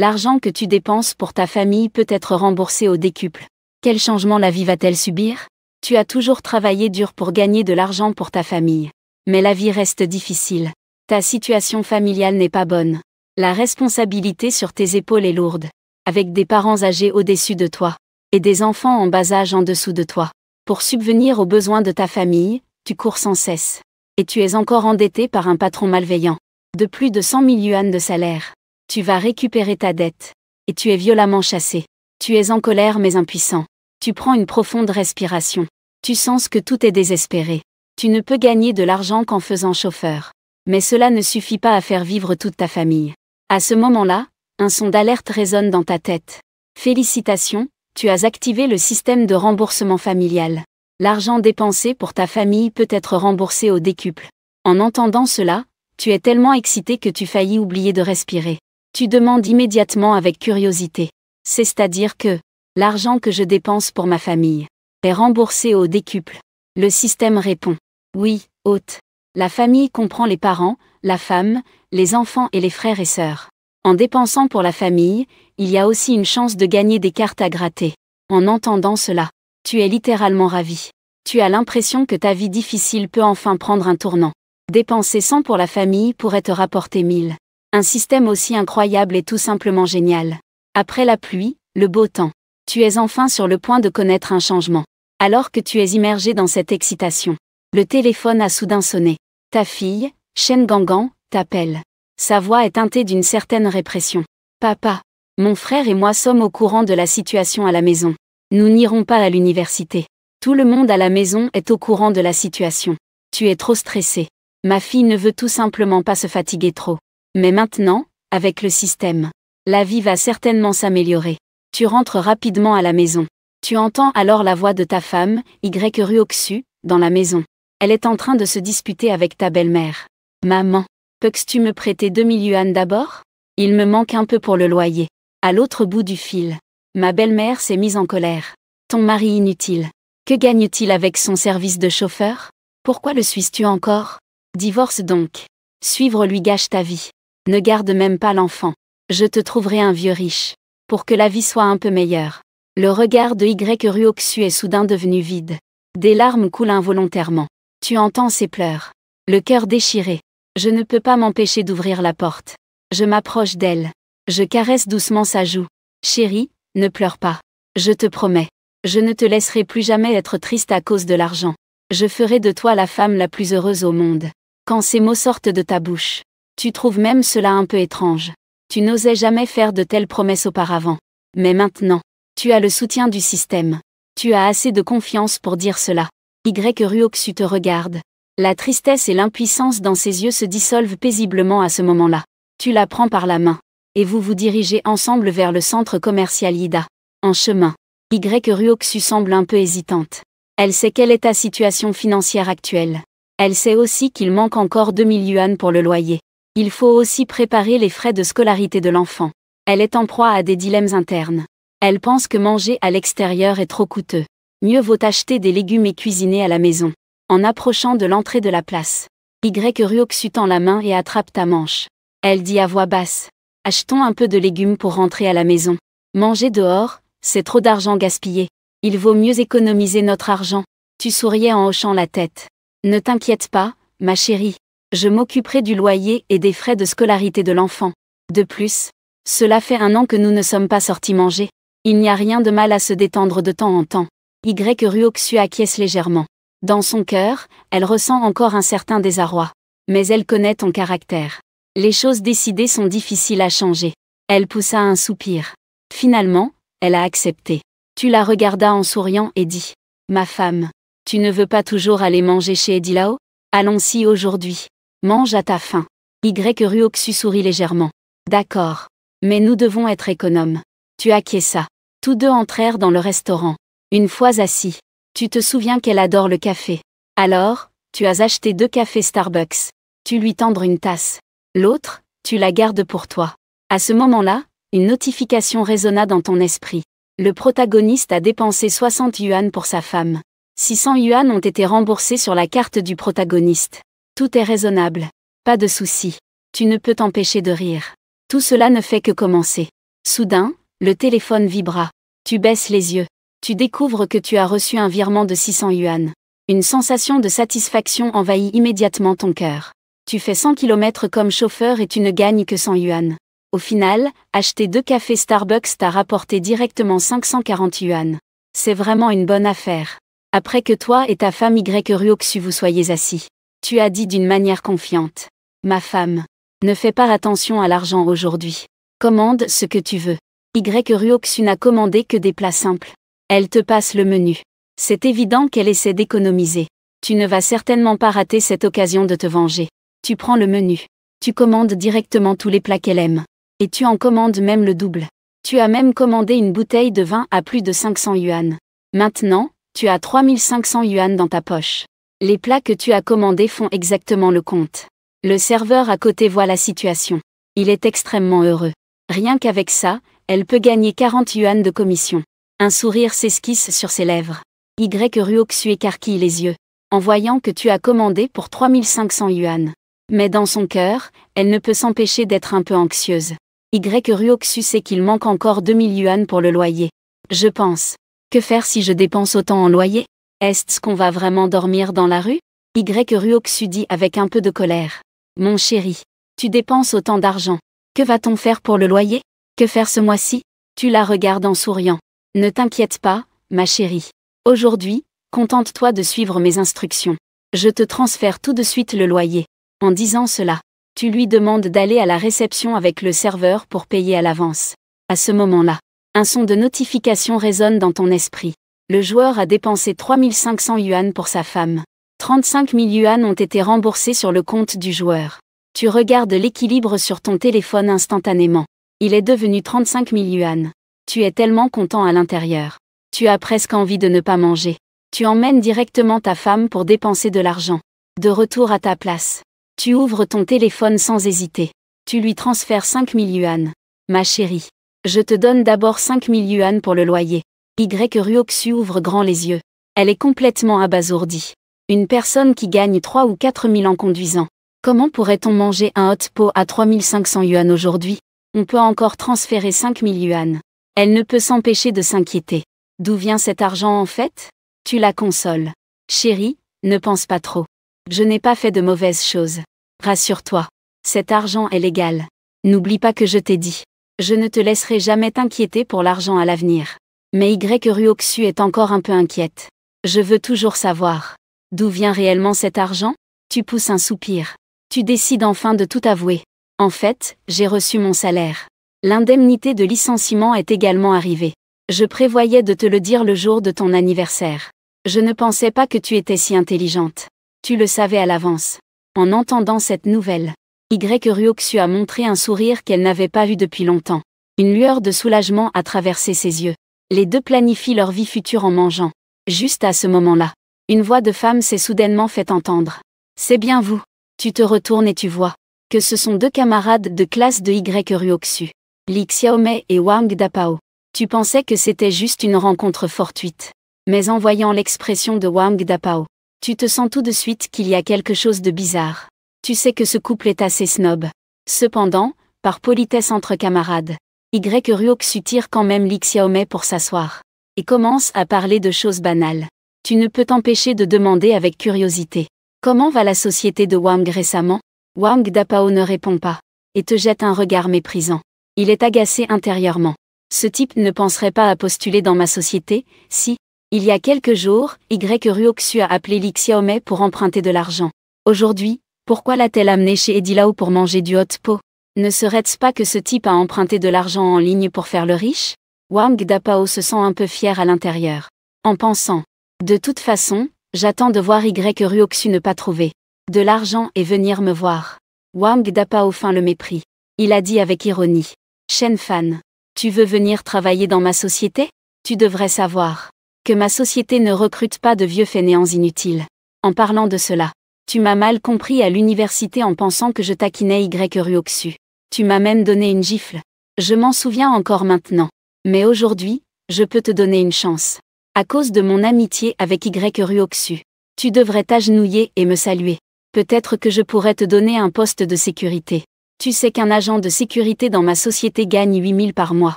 L'argent que tu dépenses pour ta famille peut être remboursé au décuple. Quel changement la vie va-t-elle subir? Tu as toujours travaillé dur pour gagner de l'argent pour ta famille. Mais la vie reste difficile. Ta situation familiale n'est pas bonne. La responsabilité sur tes épaules est lourde. Avec des parents âgés au-dessus de toi. Et des enfants en bas âge en dessous de toi. Pour subvenir aux besoins de ta famille, tu cours sans cesse. Et tu es encore endetté par un patron malveillant. De plus de 100 000 yuan de salaire. Tu vas récupérer ta dette. Et tu es violemment chassé. Tu es en colère mais impuissant. Tu prends une profonde respiration. Tu sens que tout est désespéré. Tu ne peux gagner de l'argent qu'en faisant chauffeur. Mais cela ne suffit pas à faire vivre toute ta famille. À ce moment-là, un son d'alerte résonne dans ta tête. Félicitations, tu as activé le système de remboursement familial. L'argent dépensé pour ta famille peut être remboursé au décuple. En entendant cela, tu es tellement excité que tu faillis oublier de respirer. Tu demandes immédiatement avec curiosité. C'est-à-dire que l'argent que je dépense pour ma famille est remboursé au décuple. Le système répond. Oui, hôte. La famille comprend les parents, la femme, les enfants et les frères et sœurs. En dépensant pour la famille, il y a aussi une chance de gagner des cartes à gratter. En entendant cela, tu es littéralement ravi. Tu as l'impression que ta vie difficile peut enfin prendre un tournant. Dépenser 100 pour la famille pourrait te rapporter 1000. Un système aussi incroyable est tout simplement génial. Après la pluie, le beau temps. Tu es enfin sur le point de connaître un changement. Alors que tu es immergé dans cette excitation, le téléphone a soudain sonné. Ta fille, Shen Gangan, t'appelle. Sa voix est teintée d'une certaine répression. Papa, mon frère et moi sommes au courant de la situation à la maison. Nous n'irons pas à l'université. Tout le monde à la maison est au courant de la situation. Tu es trop stressé. Ma fille ne veut tout simplement pas se fatiguer trop. Mais maintenant, avec le système, la vie va certainement s'améliorer. Tu rentres rapidement à la maison. Tu entends alors la voix de ta femme, Y Ruoxu, dans la maison. Elle est en train de se disputer avec ta belle-mère. Maman, peux-tu me prêter 2000 yuan d'abord? Il me manque un peu pour le loyer. À l'autre bout du fil. Ma belle-mère s'est mise en colère. Ton mari inutile. Que gagne-t-il avec son service de chauffeur? Pourquoi le suis-tu encore? Divorce donc. Suivre lui gâche ta vie. Ne garde même pas l'enfant. Je te trouverai un vieux riche. Pour que la vie soit un peu meilleure. Le regard de Y Ruoxu est soudain devenu vide. Des larmes coulent involontairement. Tu entends ses pleurs. Le cœur déchiré. Je ne peux pas m'empêcher d'ouvrir la porte. Je m'approche d'elle. Je caresse doucement sa joue. Chérie, ne pleure pas. Je te promets. Je ne te laisserai plus jamais être triste à cause de l'argent. Je ferai de toi la femme la plus heureuse au monde. Quand ces mots sortent de ta bouche, tu trouves même cela un peu étrange. Tu n'osais jamais faire de telles promesses auparavant. Mais maintenant, tu as le soutien du système. Tu as assez de confiance pour dire cela. Y Ruoxu te regarde. La tristesse et l'impuissance dans ses yeux se dissolvent paisiblement à ce moment-là. Tu la prends par la main. Et vous vous dirigez ensemble vers le centre commercial Ida. En chemin, Y Ruoxu semble un peu hésitante. Elle sait quelle est ta situation financière actuelle. Elle sait aussi qu'il manque encore 2000 yuan pour le loyer. Il faut aussi préparer les frais de scolarité de l'enfant. Elle est en proie à des dilemmes internes. Elle pense que manger à l'extérieur est trop coûteux. Mieux vaut acheter des légumes et cuisiner à la maison. En approchant de l'entrée de la place, Y Ruoxu tend la main et attrape ta manche. Elle dit à voix basse. Achetons un peu de légumes pour rentrer à la maison. Manger dehors, c'est trop d'argent gaspillé. Il vaut mieux économiser notre argent. Tu souriais en hochant la tête. Ne t'inquiète pas, ma chérie. Je m'occuperai du loyer et des frais de scolarité de l'enfant. De plus, cela fait 1 an que nous ne sommes pas sortis manger. Il n'y a rien de mal à se détendre de temps en temps. Y Ruoxu acquiesce légèrement. Dans son cœur, elle ressent encore un certain désarroi. Mais elle connaît ton caractère. Les choses décidées sont difficiles à changer. Elle poussa un soupir. Finalement, elle a accepté. Tu la regardas en souriant et dit. Ma femme, tu ne veux pas toujours aller manger chez Edilao? Allons-y aujourd'hui. Mange à ta faim. Y Ruoxu sourit légèrement. D'accord. Mais nous devons être économes. Tu acquiesça. Tous deux entrèrent dans le restaurant. Une fois assis, tu te souviens qu'elle adore le café. Alors, tu as acheté 2 cafés Starbucks. Tu lui tendres une tasse. L'autre, tu la gardes pour toi. À ce moment-là, une notification résonna dans ton esprit. Le protagoniste a dépensé 60 yuan pour sa femme. 600 yuan ont été remboursés sur la carte du protagoniste. Tout est raisonnable. Pas de souci. Tu ne peux t'empêcher de rire. Tout cela ne fait que commencer. Soudain, le téléphone vibra. Tu baisses les yeux. Tu découvres que tu as reçu un virement de 600 yuan. Une sensation de satisfaction envahit immédiatement ton cœur. Tu fais 100 km comme chauffeur et tu ne gagnes que 100 yuan. Au final, acheter 2 cafés Starbucks t'a rapporté directement 540 yuan. C'est vraiment une bonne affaire. Après que toi et ta femme Y Ruoxu vous soyez assis, tu as dit d'une manière confiante. Ma femme, ne fais pas attention à l'argent aujourd'hui. Commande ce que tu veux. Y Ruoxu n'a commandé que des plats simples. Elle te passe le menu. C'est évident qu'elle essaie d'économiser. Tu ne vas certainement pas rater cette occasion de te venger. Tu prends le menu. Tu commandes directement tous les plats qu'elle aime. Et tu en commandes même le double. Tu as même commandé une bouteille de vin à plus de 500 yuan. Maintenant, tu as 3500 yuan dans ta poche. Les plats que tu as commandés font exactement le compte. Le serveur à côté voit la situation. Il est extrêmement heureux. Rien qu'avec ça, elle peut gagner 40 yuan de commission. Un sourire s'esquisse sur ses lèvres. Y Ruoxu écarquille les yeux, en voyant que tu as commandé pour 3500 yuan. Mais dans son cœur, elle ne peut s'empêcher d'être un peu anxieuse. Y Ruoxu sait qu'il manque encore 2000 yuan pour le loyer. Je pense. Que faire si je dépense autant en loyer? Est-ce qu'on va vraiment dormir dans la rue? Y Ruoxu dit avec un peu de colère. Mon chéri, tu dépenses autant d'argent. Que va-t-on faire pour le loyer? Que faire ce mois-ci? Tu la regardes en souriant. Ne t'inquiète pas, ma chérie. Aujourd'hui, contente-toi de suivre mes instructions. Je te transfère tout de suite le loyer. En disant cela, tu lui demandes d'aller à la réception avec le serveur pour payer à l'avance. À ce moment-là, un son de notification résonne dans ton esprit. Le joueur a dépensé 3500 yuan pour sa femme. 35 000 yuan ont été remboursés sur le compte du joueur. Tu regardes l'équilibre sur ton téléphone instantanément. Il est devenu 35 000 yuan. Tu es tellement content à l'intérieur. Tu as presque envie de ne pas manger. Tu emmènes directement ta femme pour dépenser de l'argent. De retour à ta place. Tu ouvres ton téléphone sans hésiter. Tu lui transfères 5 000 yuan. Ma chérie. Je te donne d'abord 5 000 yuan pour le loyer. Y Ruoxu ouvre grand les yeux. Elle est complètement abasourdie. Une personne qui gagne 3 ou 4 000 en conduisant. Comment pourrait-on manger un hot pot à 3500 yuan aujourd'hui? On peut encore transférer 5 000 yuan. Elle ne peut s'empêcher de s'inquiéter. D'où vient cet argent en fait? Tu la consoles. Chérie, ne pense pas trop. Je n'ai pas fait de mauvaises choses. Rassure-toi. Cet argent est légal. N'oublie pas que je t'ai dit. Je ne te laisserai jamais t'inquiéter pour l'argent à l'avenir. Mais Y Ruoxu est encore un peu inquiète. Je veux toujours savoir. D'où vient réellement cet argent? Tu pousses un soupir. Tu décides enfin de tout avouer. En fait, j'ai reçu mon salaire. L'indemnité de licenciement est également arrivée. Je prévoyais de te le dire le jour de ton anniversaire. Je ne pensais pas que tu étais si intelligente. Tu le savais à l'avance. En entendant cette nouvelle, Y Ruoxu a montré un sourire qu'elle n'avait pas eu depuis longtemps. Une lueur de soulagement a traversé ses yeux. Les deux planifient leur vie future en mangeant. Juste à ce moment-là, une voix de femme s'est soudainement fait entendre. C'est bien vous. Tu te retournes et tu vois que ce sont deux camarades de classe de Y Ruoxu. Li Xiaomei et Wang Dapao. Tu pensais que c'était juste une rencontre fortuite. Mais en voyant l'expression de Wang Dapao, tu te sens tout de suite qu'il y a quelque chose de bizarre. Tu sais que ce couple est assez snob. Cependant, par politesse entre camarades, Y Ruoxu tire quand même Li Xiaomei pour s'asseoir. Et commence à parler de choses banales. Tu ne peux t'empêcher de demander avec curiosité. Comment va la société de Wang récemment? Wang Dapao ne répond pas. Et te jette un regard méprisant. Il est agacé intérieurement. Ce type ne penserait pas à postuler dans ma société, si, il y a quelques jours, Y Ruoxu a appelé Li Xiaomei pour emprunter de l'argent. Aujourd'hui, pourquoi l'a-t-elle amené chez Edilao pour manger du hot pot? Ne serait-ce pas que ce type a emprunté de l'argent en ligne pour faire le riche? Wang Dapao se sent un peu fier à l'intérieur. En pensant, de toute façon, j'attends de voir Y Ruoxu ne pas trouver de l'argent et venir me voir. Wang Dapao feint le mépris. Il a dit avec ironie. Shen Fan. Tu veux venir travailler dans ma société? Tu devrais savoir que ma société ne recrute pas de vieux fainéants inutiles. En parlant de cela, tu m'as mal compris à l'université en pensant que je taquinais Y Ruoxu. Tu m'as même donné une gifle. Je m'en souviens encore maintenant. Mais aujourd'hui, je peux te donner une chance. À cause de mon amitié avec Y Ruoxu, tu devrais t'agenouiller et me saluer. Peut-être que je pourrais te donner un poste de sécurité. Tu sais qu'un agent de sécurité dans ma société gagne 8 000 par mois.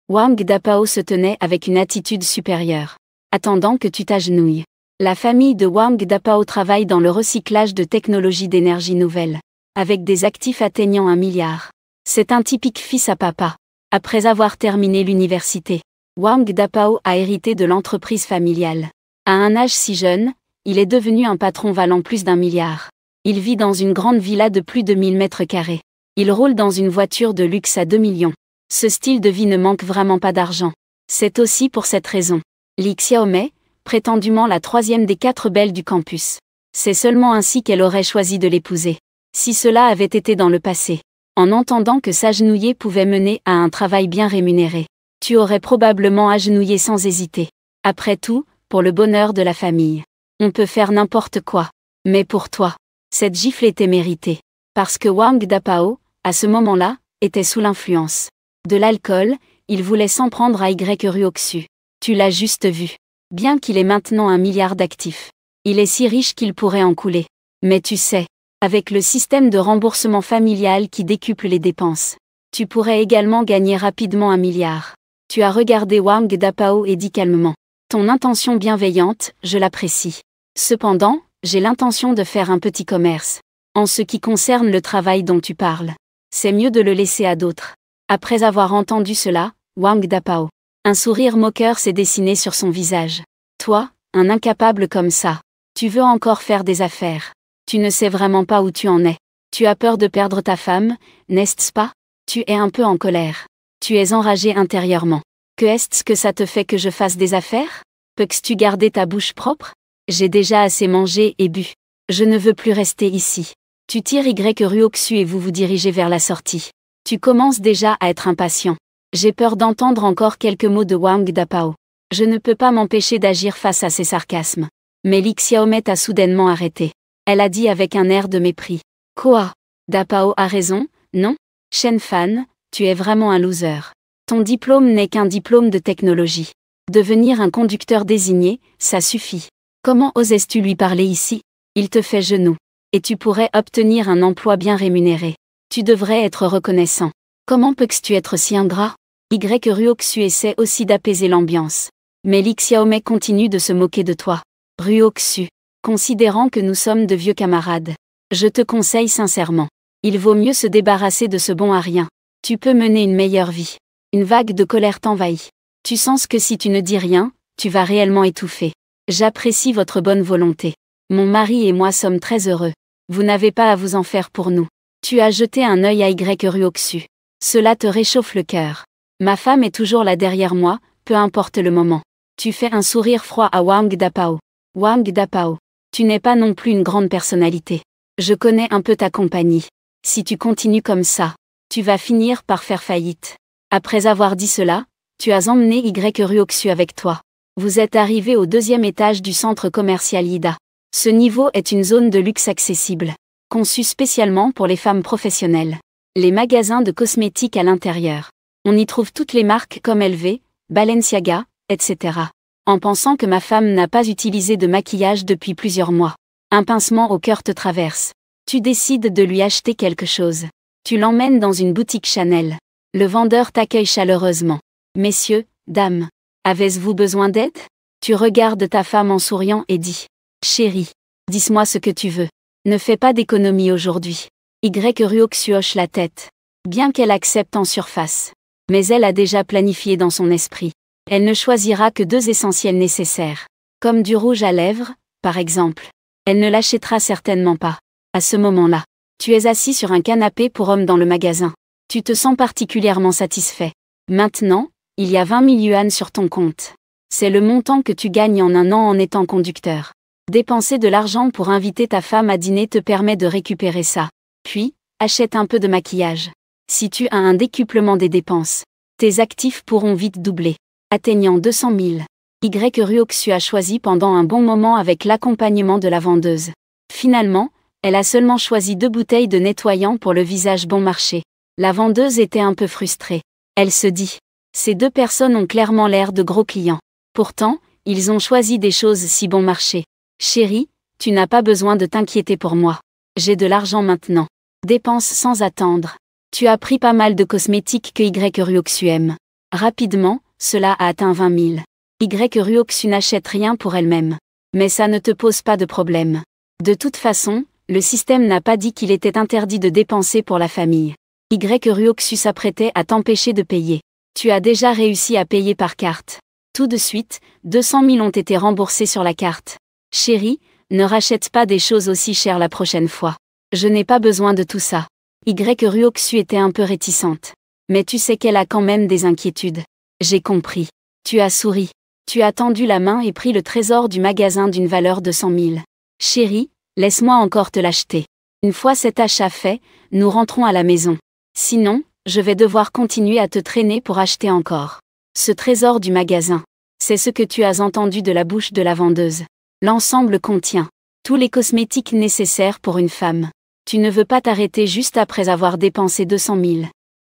Wang Dapao se tenait avec une attitude supérieure. Attendant que tu t'agenouilles. La famille de Wang Dapao travaille dans le recyclage de technologies d'énergie nouvelle. Avec des actifs atteignant 1 milliard. C'est un typique fils à papa. Après avoir terminé l'université, Wang Dapao a hérité de l'entreprise familiale. À un âge si jeune, il est devenu un patron valant plus d'1 milliard. Il vit dans une grande villa de plus de 1000 mètres carrés. Il roule dans une voiture de luxe à 2 millions. Ce style de vie ne manque vraiment pas d'argent. C'est aussi pour cette raison. Li Xiaomei, prétendument la 3e des 4 belles du campus. C'est seulement ainsi qu'elle aurait choisi de l'épouser. Si cela avait été dans le passé. En entendant que s'agenouiller pouvait mener à un travail bien rémunéré. Tu aurais probablement agenouillé sans hésiter. Après tout, pour le bonheur de la famille. On peut faire n'importe quoi. Mais pour toi, cette gifle était méritée. Parce que Wang Dapao, à ce moment-là, était sous l'influence de l'alcool, il voulait s'en prendre à Y Ruoxu. Tu l'as juste vu. Bien qu'il ait maintenant 1 milliard d'actifs. Il est si riche qu'il pourrait en couler. Mais tu sais, avec le système de remboursement familial qui décuple les dépenses, tu pourrais également gagner rapidement 1 milliard. Tu as regardé Wang Dapao et dit calmement. Ton intention bienveillante, je l'apprécie. Cependant, j'ai l'intention de faire un petit commerce. En ce qui concerne le travail dont tu parles, c'est mieux de le laisser à d'autres. Après avoir entendu cela, Wang Dapao. Un sourire moqueur s'est dessiné sur son visage. Toi, un incapable comme ça, tu veux encore faire des affaires. Tu ne sais vraiment pas où tu en es. Tu as peur de perdre ta femme, n'est-ce pas? Tu es un peu en colère. Tu es enragé intérieurement. Que est-ce que ça te fait que je fasse des affaires? Peux-tu garder ta bouche propre? J'ai déjà assez mangé et bu. Je ne veux plus rester ici. Tu tires Y Ruoxu et vous vous dirigez vers la sortie. Tu commences déjà à être impatient. J'ai peur d'entendre encore quelques mots de Wang Dapao. Je ne peux pas m'empêcher d'agir face à ces sarcasmes. Mais Li Xiaomei t'a soudainement arrêté. Elle a dit avec un air de mépris. Quoi? Dapao a raison, non? Shen Fan, tu es vraiment un loser. Ton diplôme n'est qu'un diplôme de technologie. Devenir un conducteur désigné, ça suffit. Comment osais-tu lui parler ici? Il te fait genou. Et tu pourrais obtenir un emploi bien rémunéré. Tu devrais être reconnaissant. Comment peux-tu être si ingrat? Y Ruoxu essaie aussi d'apaiser l'ambiance. Mais Li Xiaomei continue de se moquer de toi. Ruoxu, considérant que nous sommes de vieux camarades, je te conseille sincèrement. Il vaut mieux se débarrasser de ce bon à rien. Tu peux mener une meilleure vie. Une vague de colère t'envahit. Tu sens que si tu ne dis rien, tu vas réellement étouffer. J'apprécie votre bonne volonté. Mon mari et moi sommes très heureux. Vous n'avez pas à vous en faire pour nous. Tu as jeté un œil à Y Ruoxu. Cela te réchauffe le cœur. Ma femme est toujours là derrière moi, peu importe le moment. Tu fais un sourire froid à Wang Dapao. Wang Dapao, tu n'es pas non plus une grande personnalité. Je connais un peu ta compagnie. Si tu continues comme ça, tu vas finir par faire faillite. Après avoir dit cela, tu as emmené Y Ruoxu avec toi. Vous êtes arrivé au 2e étage du centre commercial Ida. Ce niveau est une zone de luxe accessible, conçue spécialement pour les femmes professionnelles. Les magasins de cosmétiques à l'intérieur. On y trouve toutes les marques comme LV, Balenciaga, etc. En pensant que ma femme n'a pas utilisé de maquillage depuis plusieurs mois. Un pincement au cœur te traverse. Tu décides de lui acheter quelque chose. Tu l'emmènes dans une boutique Chanel. Le vendeur t'accueille chaleureusement. Messieurs, dames, avez-vous besoin d'aide? Tu regardes ta femme en souriant et dis. Chérie, dis-moi ce que tu veux. Ne fais pas d'économie aujourd'hui. Y Ruoxu hoche la tête. Bien qu'elle accepte en surface. Mais elle a déjà planifié dans son esprit. Elle ne choisira que 2 essentiels nécessaires. Comme du rouge à lèvres, par exemple. Elle ne l'achètera certainement pas. À ce moment-là, tu es assis sur un canapé pour homme dans le magasin. Tu te sens particulièrement satisfait. Maintenant, il y a 20 000 yuan sur ton compte. C'est le montant que tu gagnes en un an en étant conducteur. Dépenser de l'argent pour inviter ta femme à dîner te permet de récupérer ça. Puis, achète un peu de maquillage. Si tu as un décuplement des dépenses, tes actifs pourront vite doubler, atteignant 200 000. Y Ruoxu a choisi pendant un bon moment avec l'accompagnement de la vendeuse. Finalement, elle a seulement choisi 2 bouteilles de nettoyant pour le visage bon marché. La vendeuse était un peu frustrée. Elle se dit. Ces 2 personnes ont clairement l'air de gros clients. Pourtant, ils ont choisi des choses si bon marché. Chérie, tu n'as pas besoin de t'inquiéter pour moi. J'ai de l'argent maintenant. Dépense sans attendre. Tu as pris pas mal de cosmétiques que Y aime. Rapidement, cela a atteint 20 000. Y n'achète rien pour elle-même. Mais ça ne te pose pas de problème. De toute façon, le système n'a pas dit qu'il était interdit de dépenser pour la famille. Y s'apprêtait à t'empêcher de payer. Tu as déjà réussi à payer par carte. Tout de suite, 200 000 ont été remboursés sur la carte. Chérie, ne rachète pas des choses aussi chères la prochaine fois. Je n'ai pas besoin de tout ça. Y était un peu réticente. Mais tu sais qu'elle a quand même des inquiétudes. J'ai compris. Tu as souri. Tu as tendu la main et pris le trésor du magasin d'une valeur de 100 000. Chérie, laisse-moi encore te l'acheter. Une fois cet achat fait, nous rentrons à la maison. Sinon, je vais devoir continuer à te traîner pour acheter encore. Ce trésor du magasin. C'est ce que tu as entendu de la bouche de la vendeuse. L'ensemble contient tous les cosmétiques nécessaires pour une femme. Tu ne veux pas t'arrêter juste après avoir dépensé 200 000.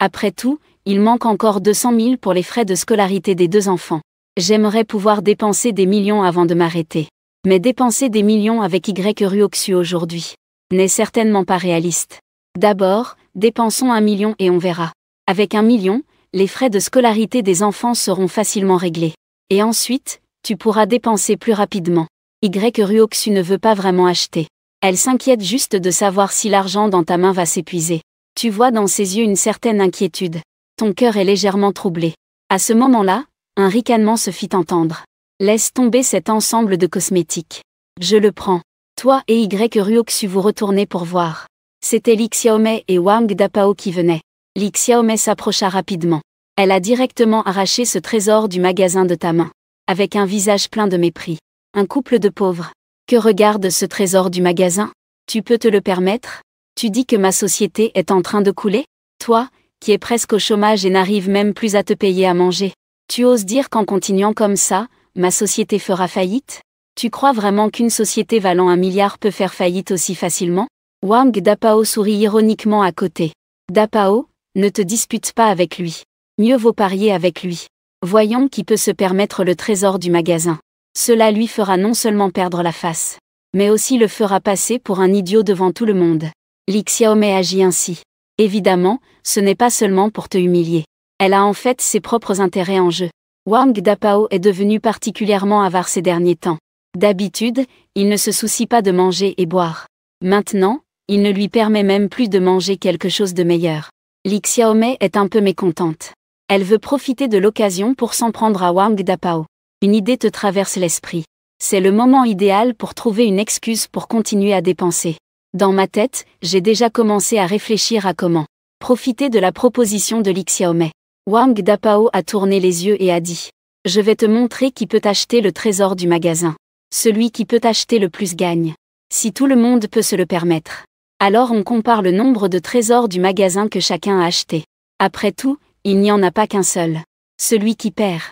Après tout, il manque encore 200 000 pour les frais de scolarité des 2 enfants. J'aimerais pouvoir dépenser des millions avant de m'arrêter. Mais dépenser des millions avec Y aujourd'hui n'est certainement pas réaliste. D'abord, dépensons 1 million et on verra. Avec 1 million, les frais de scolarité des enfants seront facilement réglés. Et ensuite, tu pourras dépenser plus rapidement. Y ne veut pas vraiment acheter. Elle s'inquiète juste de savoir si l'argent dans ta main va s'épuiser. Tu vois dans ses yeux une certaine inquiétude. Ton cœur est légèrement troublé. À ce moment-là, un ricanement se fit entendre. Laisse tomber cet ensemble de cosmétiques. Je le prends. Toi et Y vous retournez pour voir. C'était Li Xiaomei et Wang Dapao qui venaient. Li Xiaomei s'approcha rapidement. Elle a directement arraché ce trésor du magasin de ta main. Avec un visage plein de mépris. Un couple de pauvres. Que regarde ce trésor du magasin? Tu peux te le permettre? Tu dis que ma société est en train de couler? Toi, qui es presque au chômage et n'arrive même plus à te payer à manger. Tu oses dire qu'en continuant comme ça, ma société fera faillite? Tu crois vraiment qu'une société valant 1 milliard peut faire faillite aussi facilement? Wang Dapao sourit ironiquement à côté. Dapao, ne te dispute pas avec lui. Mieux vaut parier avec lui. Voyons qui peut se permettre le trésor du magasin. Cela lui fera non seulement perdre la face, mais aussi le fera passer pour un idiot devant tout le monde. Li Xiaomei agit ainsi. Évidemment, ce n'est pas seulement pour te humilier. Elle a en fait ses propres intérêts en jeu. Wang Dapao est devenu particulièrement avare ces derniers temps. D'habitude, il ne se soucie pas de manger et boire. Maintenant, il ne lui permet même plus de manger quelque chose de meilleur. Li Xiaomei est un peu mécontente. Elle veut profiter de l'occasion pour s'en prendre à Wang Dapao. Une idée te traverse l'esprit. C'est le moment idéal pour trouver une excuse pour continuer à dépenser. Dans ma tête, j'ai déjà commencé à réfléchir à comment profiter de la proposition de Li Xiaomei. Wang Dapao a tourné les yeux et a dit: Je vais te montrer qui peut acheter le trésor du magasin. Celui qui peut acheter le plus gagne. Si tout le monde peut se le permettre. Alors on compare le nombre de trésors du magasin que chacun a acheté. Après tout, il n'y en a pas qu'un seul. Celui qui perd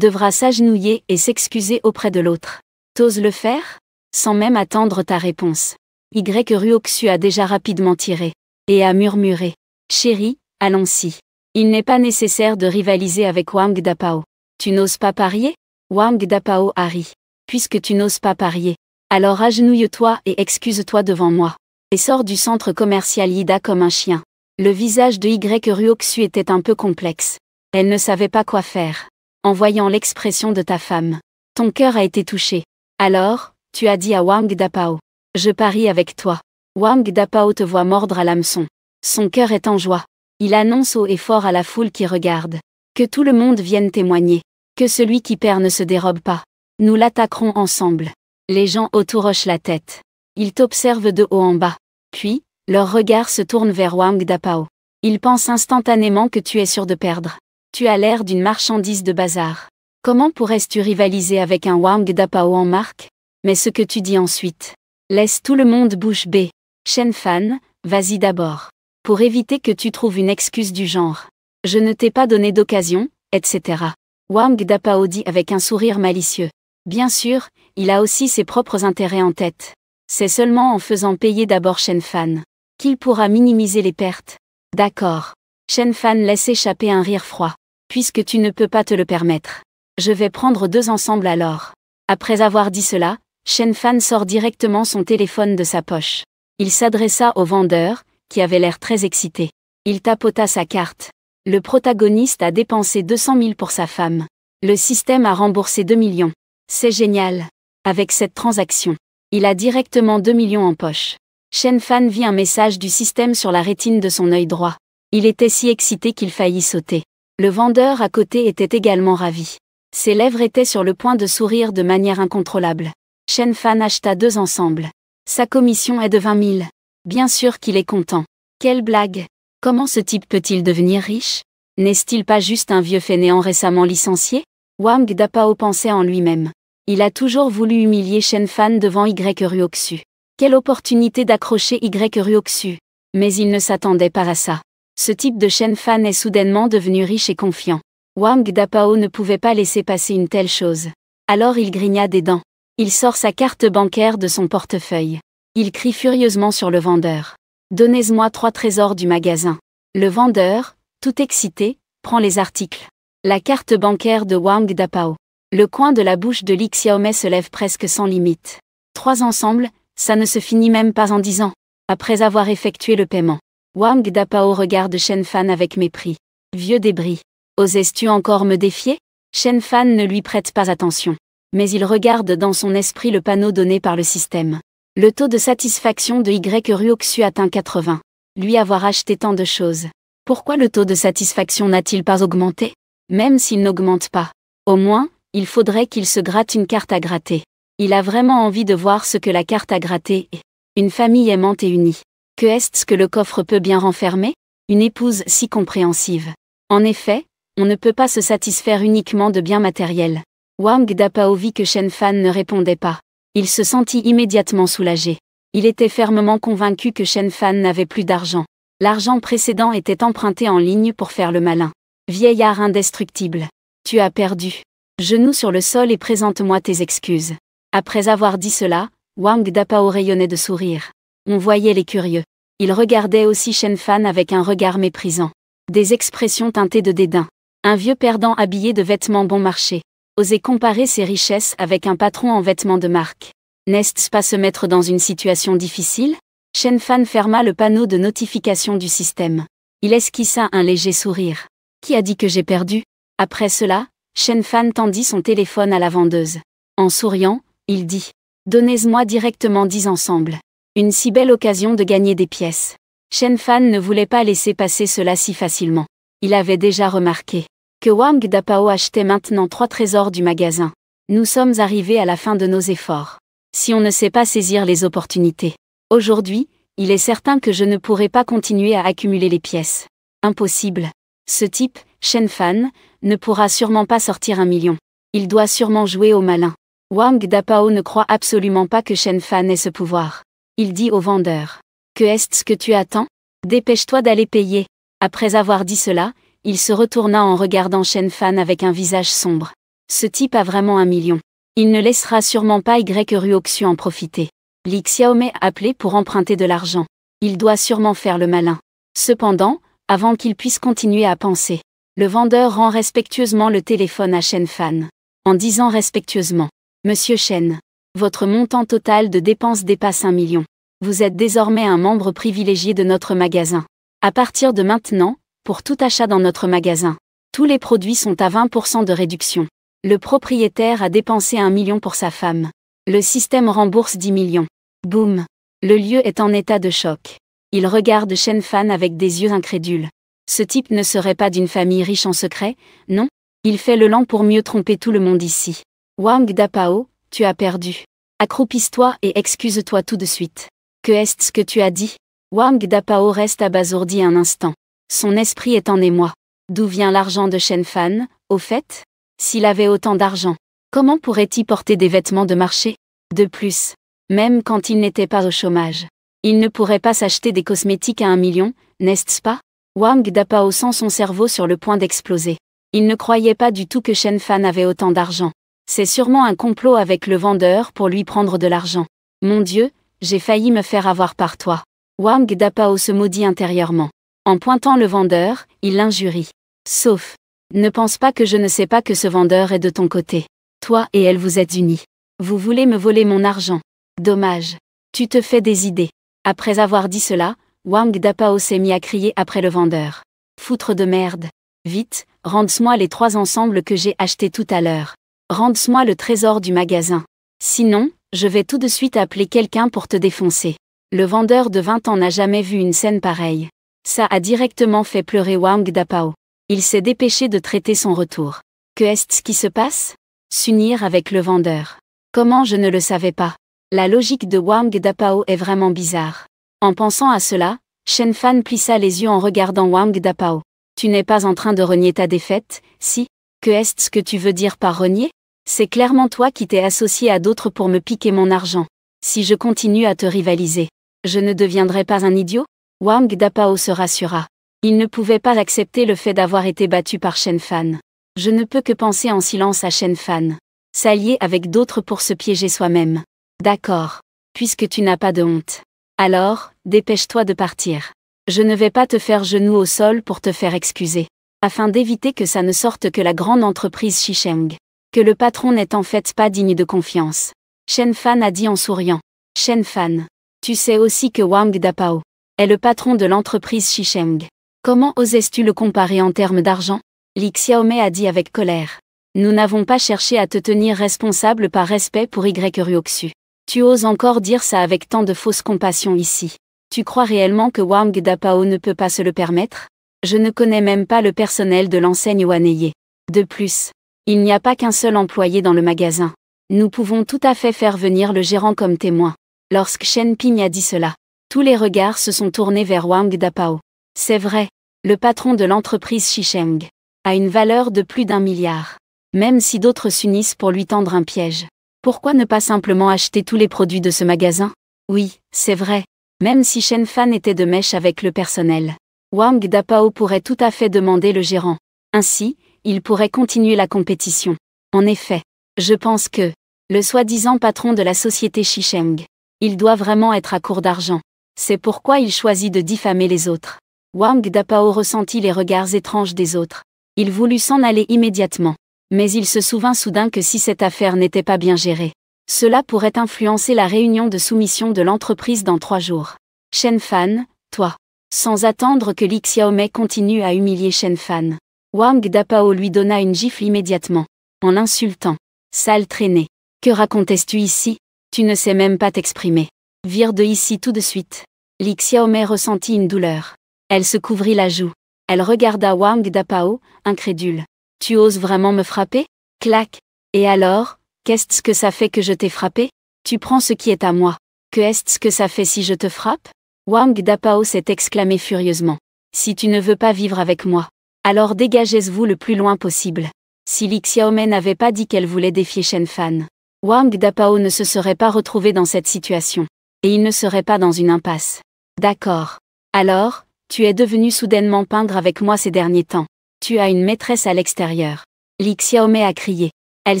devra s'agenouiller et s'excuser auprès de l'autre. T'oses le faire? Sans même attendre ta réponse. Y a déjà rapidement tiré. Et a murmuré. Chérie, allons-y. Il n'est pas nécessaire de rivaliser avec Wang Dapao. Tu n'oses pas parier? Wang Dapao a ri. Puisque tu n'oses pas parier, alors agenouille-toi et excuse-toi devant moi. Et sors du centre commercial Ida comme un chien. Le visage de Y était un peu complexe. Elle ne savait pas quoi faire. En voyant l'expression de ta femme, ton cœur a été touché. Alors, tu as dit à Wang Dapao: Je parie avec toi. Wang Dapao te voit mordre à l'hameçon. Son cœur est en joie. Il annonce haut et fort à la foule qui regarde. Que tout le monde vienne témoigner. Que celui qui perd ne se dérobe pas. Nous l'attaquerons ensemble. Les gens autour hochent la tête. Ils t'observent de haut en bas. Puis, leur regard se tourne vers Wang Dapao. Ils pensent instantanément que tu es sûr de perdre. Tu as l'air d'une marchandise de bazar. Comment pourrais-tu rivaliser avec un Wang Dapao en marque? Mais ce que tu dis ensuite. Laisse tout le monde bouche bée. Shen Fan, vas-y d'abord. Pour éviter que tu trouves une excuse du genre. Je ne t'ai pas donné d'occasion, etc. Wang Dapao dit avec un sourire malicieux. Bien sûr, il a aussi ses propres intérêts en tête. C'est seulement en faisant payer d'abord Shen Fan qu'il pourra minimiser les pertes. D'accord. Shen Fan laisse échapper un rire froid. Puisque tu ne peux pas te le permettre. Je vais prendre 2 ensemble alors. Après avoir dit cela, Shen Fan sort directement son téléphone de sa poche. Il s'adressa au vendeur, qui avait l'air très excité. Il tapota sa carte. Le protagoniste a dépensé 200 000 pour sa femme. Le système a remboursé 2 millions. C'est génial. Avec cette transaction, il a directement 2 millions en poche. Shen Fan vit un message du système sur la rétine de son œil droit. Il était si excité qu'il faillit sauter. Le vendeur à côté était également ravi. Ses lèvres étaient sur le point de sourire de manière incontrôlable. Shen Fan acheta 2 ensembles. Sa commission est de 20 000. Bien sûr qu'il est content. Quelle blague! Comment ce type peut-il devenir riche? N'est-il pas juste un vieux fainéant récemment licencié? Wang Dapao pensait en lui-même. Il a toujours voulu humilier Shen Fan devant Y Ryoxu. Quelle opportunité d'accrocher Y Ryoxu! Mais il ne s'attendait pas à ça. Ce type de Shen Fan est soudainement devenu riche et confiant. Wang Dapao ne pouvait pas laisser passer une telle chose. Alors il grigna des dents. Il sort sa carte bancaire de son portefeuille. Il crie furieusement sur le vendeur. Donnez-moi 3 trésors du magasin. Le vendeur, tout excité, prend les articles. La carte bancaire de Wang Dapao. Le coin de la bouche de Li Xiaomei se lève presque sans limite. 3 ensemble, ça ne se finit même pas en 10 ans. Après avoir effectué le paiement, Wang Dapao regarde Shen Fan avec mépris. Vieux débris. Oses-tu encore me défier? Shen Fan ne lui prête pas attention. Mais il regarde dans son esprit le panneau donné par le système. Le taux de satisfaction de Y Ryoxu atteint 80. Lui avoir acheté tant de choses. Pourquoi le taux de satisfaction n'a-t-il pas augmenté? Même s'il n'augmente pas. Au moins, il faudrait qu'il se gratte une carte à gratter. Il a vraiment envie de voir ce que la carte à gratter est. Une famille aimante et unie. Que est-ce que le coffre peut bien renfermer? Une épouse si compréhensive. En effet, on ne peut pas se satisfaire uniquement de biens matériels. Wang Dapao vit que Shen Fan ne répondait pas. Il se sentit immédiatement soulagé. Il était fermement convaincu que Shen Fan n'avait plus d'argent. L'argent précédent était emprunté en ligne pour faire le malin. Vieillard indestructible. Tu as perdu. Genoux sur le sol et présente-moi tes excuses. Après avoir dit cela, Wang Dapao rayonnait de sourire. On voyait les curieux. Il regardait aussi Shen Fan avec un regard méprisant. Des expressions teintées de dédain. Un vieux perdant habillé de vêtements bon marché. Oser comparer ses richesses avec un patron en vêtements de marque. N'est-ce pas se mettre dans une situation difficile? Shen Fan ferma le panneau de notification du système. Il esquissa un léger sourire. Qui a dit que j'ai perdu? Après cela, Shen Fan tendit son téléphone à la vendeuse. En souriant, il dit. Donnez-moi directement 10 ensembles. Une si belle occasion de gagner des pièces. Shen Fan ne voulait pas laisser passer cela si facilement. Il avait déjà remarqué que Wang Dapao achetait maintenant 3 trésors du magasin. Nous sommes arrivés à la fin de nos efforts. Si on ne sait pas saisir les opportunités. Aujourd'hui, il est certain que je ne pourrai pas continuer à accumuler les pièces. Impossible. Ce type, Shen Fan, ne pourra sûrement pas sortir 1 million. Il doit sûrement jouer au malin. Wang Dapao ne croit absolument pas que Shen Fan ait ce pouvoir. Il dit au vendeur. Que est-ce que tu attends? Dépêche-toi d'aller payer. Après avoir dit cela, il se retourna en regardant Shen Fan avec un visage sombre. Ce type a vraiment 1 million. Il ne laissera sûrement pas Y Ryoxu en profiter. Li Xiaomei a appelé pour emprunter de l'argent. Il doit sûrement faire le malin. Cependant, avant qu'il puisse continuer à penser, le vendeur rend respectueusement le téléphone à Shen Fan. En disant respectueusement. Monsieur Shen, votre montant total de dépenses dépasse 1 million. Vous êtes désormais un membre privilégié de notre magasin. À partir de maintenant, pour tout achat dans notre magasin, tous les produits sont à 20% de réduction. Le propriétaire a dépensé 1 million pour sa femme. Le système rembourse 10 millions. Boum. Le lieu est en état de choc. Il regarde Shen Fan avec des yeux incrédules. Ce type ne serait pas d'une famille riche en secret, non? Il fait le lent pour mieux tromper tout le monde ici. Wang Dapao, tu as perdu. Accroupisse-toi et excuse-toi tout de suite. Que est-ce que tu as dit? Wang Dapao reste abasourdi un instant. Son esprit est en émoi. D'où vient l'argent de Shen Fan, au fait? S'il avait autant d'argent, comment pourrait-il porter des vêtements de marché? De plus, même quand il n'était pas au chômage, il ne pourrait pas s'acheter des cosmétiques à 1 million, n'est-ce pas? Wang Dapao sent son cerveau sur le point d'exploser. Il ne croyait pas du tout que Shen Fan avait autant d'argent. C'est sûrement un complot avec le vendeur pour lui prendre de l'argent. Mon Dieu, j'ai failli me faire avoir par toi. Wang Dapao se maudit intérieurement. En pointant le vendeur, il l'injurie. Sauf. Ne pense pas que je ne sais pas que ce vendeur est de ton côté. Toi et elle vous êtes unis. Vous voulez me voler mon argent. Dommage. Tu te fais des idées. Après avoir dit cela, Wang Dapao s'est mis à crier après le vendeur. Foutre de merde. Vite, rends-moi les 3 ensembles que j'ai achetés tout à l'heure. Rends-moi le trésor du magasin. Sinon, je vais tout de suite appeler quelqu'un pour te défoncer. Le vendeur de 20 ans n'a jamais vu une scène pareille. Ça a directement fait pleurer Wang Dapao. Il s'est dépêché de traiter son retour. Que est-ce qui se passe? S'unir avec le vendeur. Comment je ne le savais pas? La logique de Wang Dapao est vraiment bizarre. En pensant à cela, Shen Fan plissa les yeux en regardant Wang Dapao. Tu n'es pas en train de renier ta défaite, si? Que est-ce que tu veux dire par renier? C'est clairement toi qui t'es associé à d'autres pour me piquer mon argent. Si je continue à te rivaliser, je ne deviendrai pas un idiot? Wang Dapao se rassura. Il ne pouvait pas accepter le fait d'avoir été battu par Shen Fan. Je ne peux que penser en silence à Shen Fan. S'allier avec d'autres pour se piéger soi-même. D'accord. Puisque tu n'as pas de honte. Alors, dépêche-toi de partir. Je ne vais pas te faire genou au sol pour te faire excuser. Afin d'éviter que ça ne sorte que la grande entreprise Shisheng. Que le patron n'est en fait pas digne de confiance. Shen Fan a dit en souriant. Shen Fan. Tu sais aussi que Wang Dapao est le patron de l'entreprise Shisheng. Comment osais-tu le comparer en termes d'argent? Li Xiaomei a dit avec colère. Nous n'avons pas cherché à te tenir responsable par respect pour Y Ryoxu. Tu oses encore dire ça avec tant de fausse compassion ici. Tu crois réellement que Wang Dapao ne peut pas se le permettre? Je ne connais même pas le personnel de l'enseigne Waneye. De plus, il n'y a pas qu'un seul employé dans le magasin. Nous pouvons tout à fait faire venir le gérant comme témoin. Lorsque Shen Ping a dit cela, tous les regards se sont tournés vers Wang Dapao. C'est vrai, le patron de l'entreprise Shisheng a une valeur de plus d'1 milliard. Même si d'autres s'unissent pour lui tendre un piège. Pourquoi ne pas simplement acheter tous les produits de ce magasin? Oui, c'est vrai. Même si Shen Fan était de mèche avec le personnel, Wang Dapao pourrait tout à fait demander le gérant. Ainsi, il pourrait continuer la compétition. En effet, je pense que le soi-disant patron de la société Shisheng, il doit vraiment être à court d'argent. C'est pourquoi il choisit de diffamer les autres. Wang Dapao ressentit les regards étranges des autres. Il voulut s'en aller immédiatement. Mais il se souvint soudain que si cette affaire n'était pas bien gérée, cela pourrait influencer la réunion de soumission de l'entreprise dans 3 jours. Shen Fan, toi. Sans attendre que Li Xiaomei continue à humilier Shen Fan, Wang Dapao lui donna une gifle immédiatement, en l'insultant. Sale traînée. Que racontais-tu ici? Tu ne sais même pas t'exprimer. Vire de ici tout de suite. Li Xiaomei ressentit une douleur. Elle se couvrit la joue. Elle regarda Wang Dapao, incrédule. Tu oses vraiment me frapper? Clac. Et alors, qu'est-ce que ça fait que je t'ai frappé? Tu prends ce qui est à moi. Que est-ce que ça fait si je te frappe? Wang Dapao s'est exclamé furieusement. Si tu ne veux pas vivre avec moi, alors dégagez-vous le plus loin possible. Si Li Xiaomei n'avait pas dit qu'elle voulait défier Shen Fan, Wang Dapao ne se serait pas retrouvé dans cette situation. Et il ne serait pas dans une impasse. D'accord. Alors, tu es devenu soudainement pingre avec moi ces derniers temps. Tu as une maîtresse à l'extérieur. Li Xiaomei a crié. Elle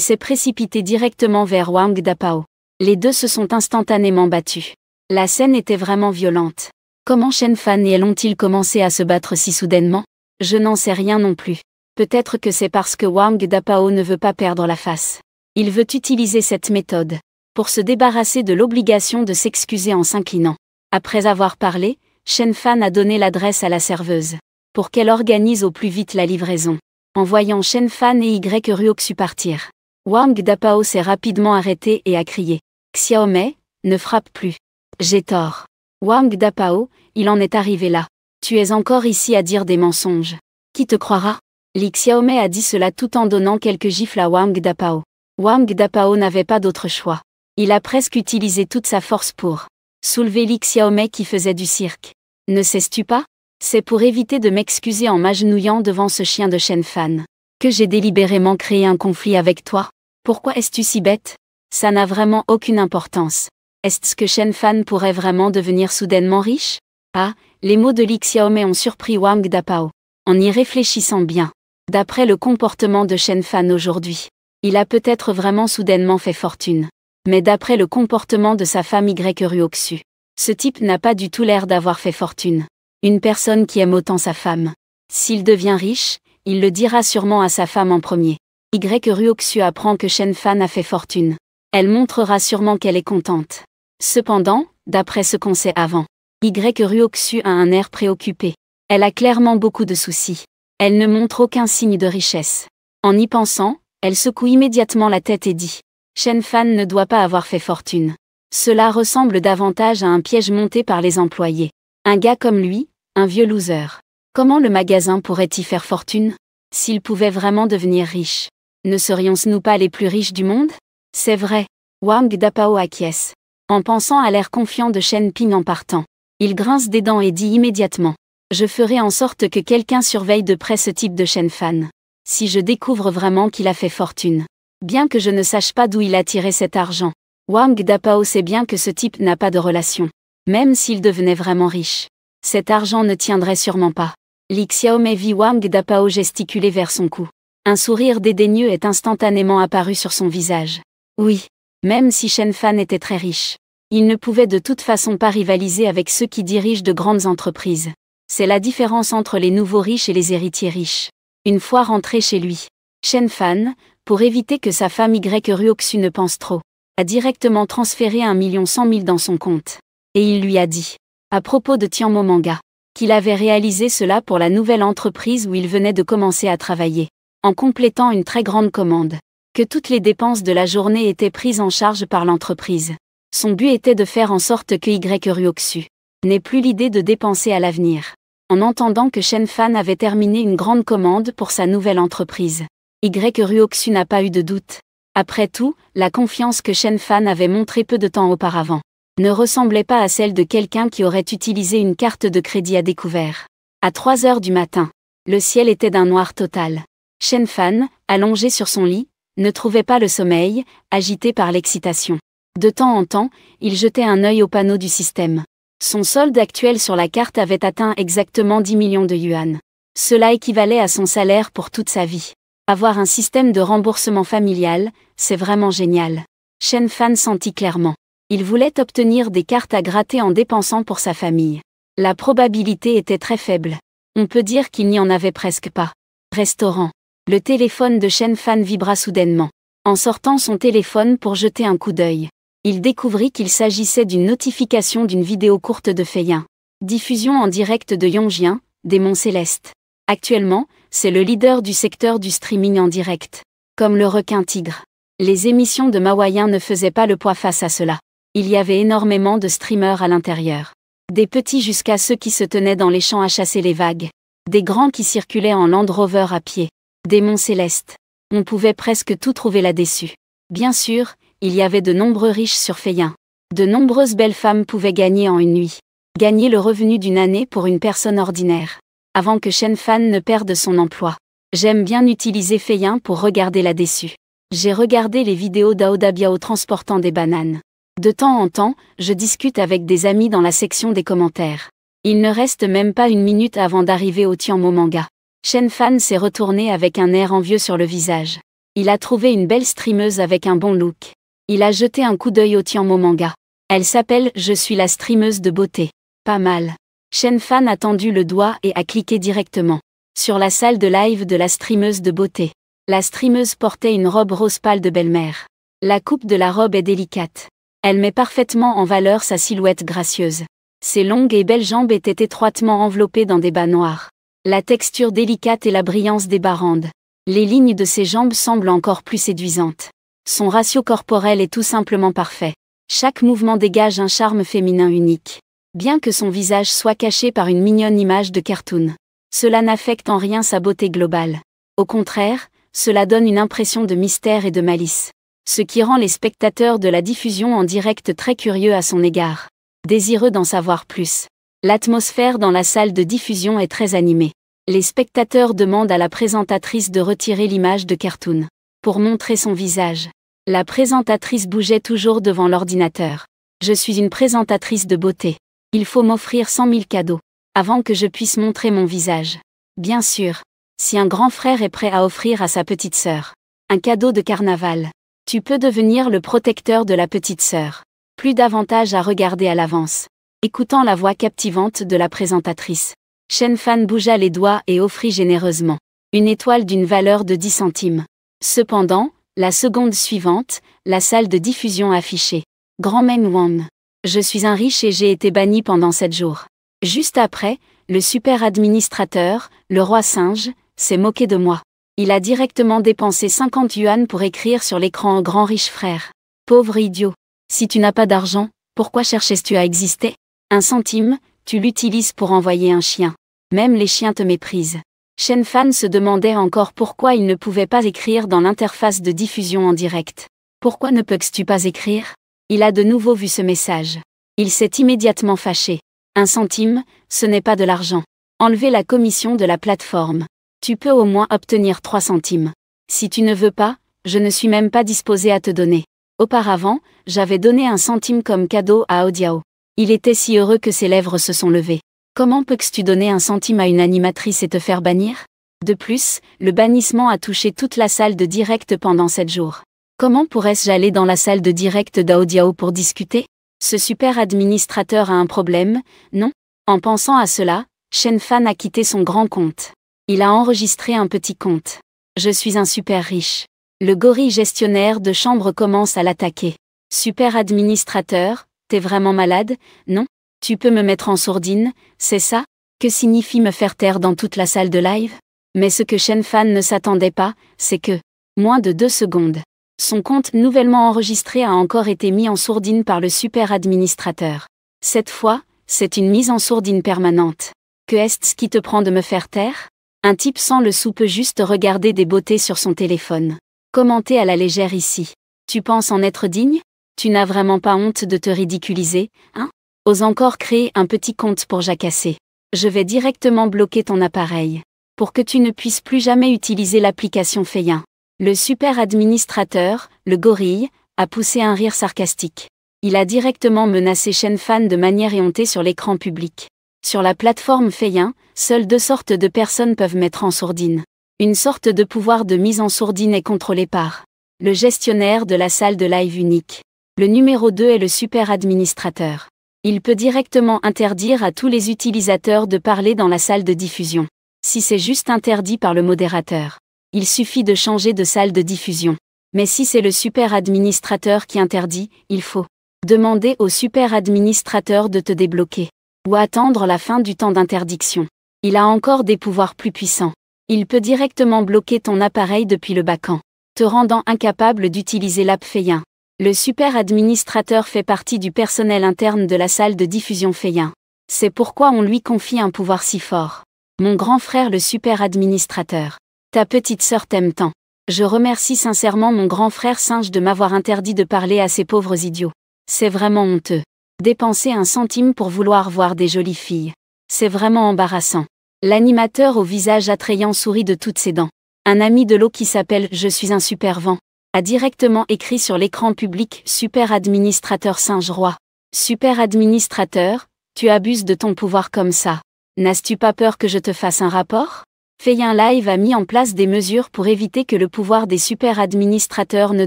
s'est précipitée directement vers Wang Dapao. Les deux se sont instantanément battus. La scène était vraiment violente. Comment Shen Fan et elle ont-ils commencé à se battre si soudainement? Je n'en sais rien non plus. Peut-être que c'est parce que Wang Dapao ne veut pas perdre la face. Il veut utiliser cette méthode pour se débarrasser de l'obligation de s'excuser en s'inclinant. Après avoir parlé, Shen Fan a donné l'adresse à la serveuse pour qu'elle organise au plus vite la livraison. En voyant Shen Fan et Y Ryoxu partir, Wang Dapao s'est rapidement arrêté et a crié. Xiaomei, ne frappe plus. J'ai tort. Wang Dapao, il en est arrivé là. Tu es encore ici à dire des mensonges. Qui te croira? Li Xiaomei a dit cela tout en donnant quelques gifles à Wang Dapao. Wang Dapao n'avait pas d'autre choix. Il a presque utilisé toute sa force pour soulever Li Xiaomei qui faisait du cirque. Ne sais-tu pas? C'est pour éviter de m'excuser en m'agenouillant devant ce chien de Shen Fan que j'ai délibérément créé un conflit avec toi. Pourquoi es-tu si bête? Ça n'a vraiment aucune importance. Est-ce que Shen Fan pourrait vraiment devenir soudainement riche? Ah, les mots de Li Xiaomei ont surpris Wang Dapao. En y réfléchissant bien, d'après le comportement de Shen Fan aujourd'hui, il a peut-être vraiment soudainement fait fortune. Mais d'après le comportement de sa femme Y Ryoxu, ce type n'a pas du tout l'air d'avoir fait fortune. Une personne qui aime autant sa femme. S'il devient riche, il le dira sûrement à sa femme en premier. Y Ryoxu apprend que Shen Fan a fait fortune. Elle montrera sûrement qu'elle est contente. Cependant, d'après ce qu'on sait avant, Ruoxu a un air préoccupé. Elle a clairement beaucoup de soucis. Elle ne montre aucun signe de richesse. En y pensant, elle secoue immédiatement la tête et dit: Shen Fan ne doit pas avoir fait fortune. Cela ressemble davantage à un piège monté par les employés. Un gars comme lui, un vieux loser. Comment le magasin pourrait-y faire fortune? S'il pouvait vraiment devenir riche, ne serions-nous pas les plus riches du monde? C'est vrai. Wang Dapao acquiesce. En pensant à l'air confiant de Shen Ping en partant, il grince des dents et dit immédiatement: Je ferai en sorte que quelqu'un surveille de près ce type de Shen Fan. Si je découvre vraiment qu'il a fait fortune, bien que je ne sache pas d'où il a tiré cet argent, Wang Dapao sait bien que ce type n'a pas de relation. Même s'il devenait vraiment riche, cet argent ne tiendrait sûrement pas. Li Xiaomei vit Wang Dapao gesticuler vers son cou. Un sourire dédaigneux est instantanément apparu sur son visage. Oui, même si Shen Fan était très riche, il ne pouvait de toute façon pas rivaliser avec ceux qui dirigent de grandes entreprises. C'est la différence entre les nouveaux riches et les héritiers riches. Une fois rentré chez lui, Shen Fan, pour éviter que sa femme Ruoxu ne pense trop, a directement transféré 1 100 000 dans son compte. Et il lui a dit, à propos de Tianmo Manga, qu'il avait réalisé cela pour la nouvelle entreprise où il venait de commencer à travailler, en complétant une très grande commande, que toutes les dépenses de la journée étaient prises en charge par l'entreprise. Son but était de faire en sorte que Ruoxu n'ait plus l'idée de dépenser à l'avenir. En entendant que Shen Fan avait terminé une grande commande pour sa nouvelle entreprise, Ruoxu n'a pas eu de doute. Après tout, la confiance que Shen Fan avait montrée peu de temps auparavant ne ressemblait pas à celle de quelqu'un qui aurait utilisé une carte de crédit à découvert. À 3 heures du matin, le ciel était d'un noir total. Shen Fan, allongé sur son lit, ne trouvait pas le sommeil, agité par l'excitation. De temps en temps, il jetait un œil au panneau du système. Son solde actuel sur la carte avait atteint exactement 10 millions de yuan. Cela équivalait à son salaire pour toute sa vie. Avoir un système de remboursement familial, c'est vraiment génial. Shen Fan sentit clairement. Il voulait obtenir des cartes à gratter en dépensant pour sa famille. La probabilité était très faible. On peut dire qu'il n'y en avait presque pas. Restaurant. Le téléphone de Shen Fan vibra soudainement. En sortant son téléphone pour jeter un coup d'œil, il découvrit qu'il s'agissait d'une notification d'une vidéo courte de Feiyin. Diffusion en direct de Yongjian, Démon Céleste. Actuellement, c'est le leader du secteur du streaming en direct. Comme le requin tigre. Les émissions de Mawayin ne faisaient pas le poids face à cela. Il y avait énormément de streamers à l'intérieur. Des petits jusqu'à ceux qui se tenaient dans les champs à chasser les vagues. Des grands qui circulaient en Land Rover à pied. Démon Céleste. On pouvait presque tout trouver là-dessus. Bien sûr, il y avait de nombreux riches sur Feiyin. De nombreuses belles femmes pouvaient gagner en une nuit. Gagner le revenu d'une année pour une personne ordinaire. Avant que Shen Fan ne perde son emploi. J'aime bien utiliser Feiyin pour regarder là-dessus. J'ai regardé les vidéos d'Aoda Biao transportant des bananes. De temps en temps, je discute avec des amis dans la section des commentaires. Il ne reste même pas une minute avant d'arriver au Tianmo Manga. Shen Fan s'est retourné avec un air envieux sur le visage. Il a trouvé une belle streameuse avec un bon look. Il a jeté un coup d'œil au Tianmo Manga. Elle s'appelle « Je suis la streameuse de beauté ». Pas mal. Shen Fan a tendu le doigt et a cliqué directement sur la salle de live de la streameuse de beauté. La streameuse portait une robe rose pâle de belle-mère. La coupe de la robe est délicate. Elle met parfaitement en valeur sa silhouette gracieuse. Ses longues et belles jambes étaient étroitement enveloppées dans des bas noirs. La texture délicate et la brillance des bas rendent les lignes de ses jambes semblent encore plus séduisantes. Son ratio corporel est tout simplement parfait. Chaque mouvement dégage un charme féminin unique. Bien que son visage soit caché par une mignonne image de cartoon, cela n'affecte en rien sa beauté globale. Au contraire, cela donne une impression de mystère et de malice. Ce qui rend les spectateurs de la diffusion en direct très curieux à son égard. Désireux d'en savoir plus. L'atmosphère dans la salle de diffusion est très animée. Les spectateurs demandent à la présentatrice de retirer l'image de cartoon pour montrer son visage. La présentatrice bougeait toujours devant l'ordinateur. Je suis une présentatrice de beauté. Il faut m'offrir 100 000 cadeaux avant que je puisse montrer mon visage. Bien sûr, si un grand frère est prêt à offrir à sa petite sœur un cadeau de carnaval, tu peux devenir le protecteur de la petite sœur. Plus d'avantages à regarder à l'avance. Écoutant la voix captivante de la présentatrice, Shen Fan bougea les doigts et offrit généreusement une étoile d'une valeur de 10 centimes. Cependant, la seconde suivante, la salle de diffusion affichait Grand Men Wan. Je suis un riche et j'ai été banni pendant 7 jours. Juste après, le super administrateur, le roi singe, s'est moqué de moi. Il a directement dépensé 50 yuan pour écrire sur l'écran « Grand riche frère ». Pauvre idiot. Si tu n'as pas d'argent, pourquoi cherchais-tu à exister? 1 centime, tu l'utilises pour envoyer un chien. Même les chiens te méprisent. Shen Fan se demandait encore pourquoi il ne pouvait pas écrire dans l'interface de diffusion en direct. Pourquoi ne peux-tu pas écrire? Il a de nouveau vu ce message. Il s'est immédiatement fâché. 1 centime, ce n'est pas de l'argent. Enlevez la commission de la plateforme. Tu peux au moins obtenir 3 centimes. Si tu ne veux pas, je ne suis même pas disposé à te donner. Auparavant, j'avais donné 1 centime comme cadeau à Odiao. Il était si heureux que ses lèvres se sont levées. Comment peux-tu donner 1 centime à une animatrice et te faire bannir? De plus, le bannissement a touché toute la salle de direct pendant 7 jours. Comment pourrais-je aller dans la salle de direct d'Audiao pour discuter? Ce super administrateur a un problème, non? En pensant à cela, Shen Fan a quitté son grand compte. Il a enregistré un petit compte. Je suis un super riche. Le gorille gestionnaire de chambre commence à l'attaquer. Super administrateur, t'es vraiment malade, non? Tu peux me mettre en sourdine, c'est ça? Que signifie me faire taire dans toute la salle de live? Mais ce que Shen Fan ne s'attendait pas, c'est que, moins de 2 secondes, son compte nouvellement enregistré a encore été mis en sourdine par le super administrateur. Cette fois, c'est une mise en sourdine permanente. Que est-ce qui te prend de me faire taire? Un type sans le sou peut juste regarder des beautés sur son téléphone. Commenter à la légère ici. Tu penses en être digne? Tu n'as vraiment pas honte de te ridiculiser, hein? Ose encore créer un petit compte pour jacasser. Je vais directement bloquer ton appareil. Pour que tu ne puisses plus jamais utiliser l'application Feyin. Le super administrateur, le gorille, a poussé un rire sarcastique. Il a directement menacé Shen Fan de manière éhontée sur l'écran public. Sur la plateforme Feyin, seules 2 sortes de personnes peuvent mettre en sourdine. Une sorte de pouvoir de mise en sourdine est contrôlée par le gestionnaire de la salle de live unique. Le numéro 2 est le super administrateur. Il peut directement interdire à tous les utilisateurs de parler dans la salle de diffusion. Si c'est juste interdit par le modérateur, il suffit de changer de salle de diffusion. Mais si c'est le super administrateur qui interdit, il faut demander au super administrateur de te débloquer. Ou attendre la fin du temps d'interdiction. Il a encore des pouvoirs plus puissants. Il peut directement bloquer ton appareil depuis le backend, te rendant incapable d'utiliser l'app Feyin. Le super administrateur fait partie du personnel interne de la salle de diffusion Feyin. C'est pourquoi on lui confie un pouvoir si fort. Mon grand frère le super administrateur. Ta petite sœur t'aime tant. Je remercie sincèrement mon grand frère singe de m'avoir interdit de parler à ces pauvres idiots. C'est vraiment honteux. Dépenser 1 centime pour vouloir voir des jolies filles. C'est vraiment embarrassant. L'animateur au visage attrayant sourit de toutes ses dents. Un ami de l'eau qui s'appelle « Je suis un super vent » a directement écrit sur l'écran public « Super administrateur singe roi ». Super administrateur, tu abuses de ton pouvoir comme ça. N'as-tu pas peur que je te fasse un rapport? Feyin Live a mis en place des mesures pour éviter que le pouvoir des super administrateurs ne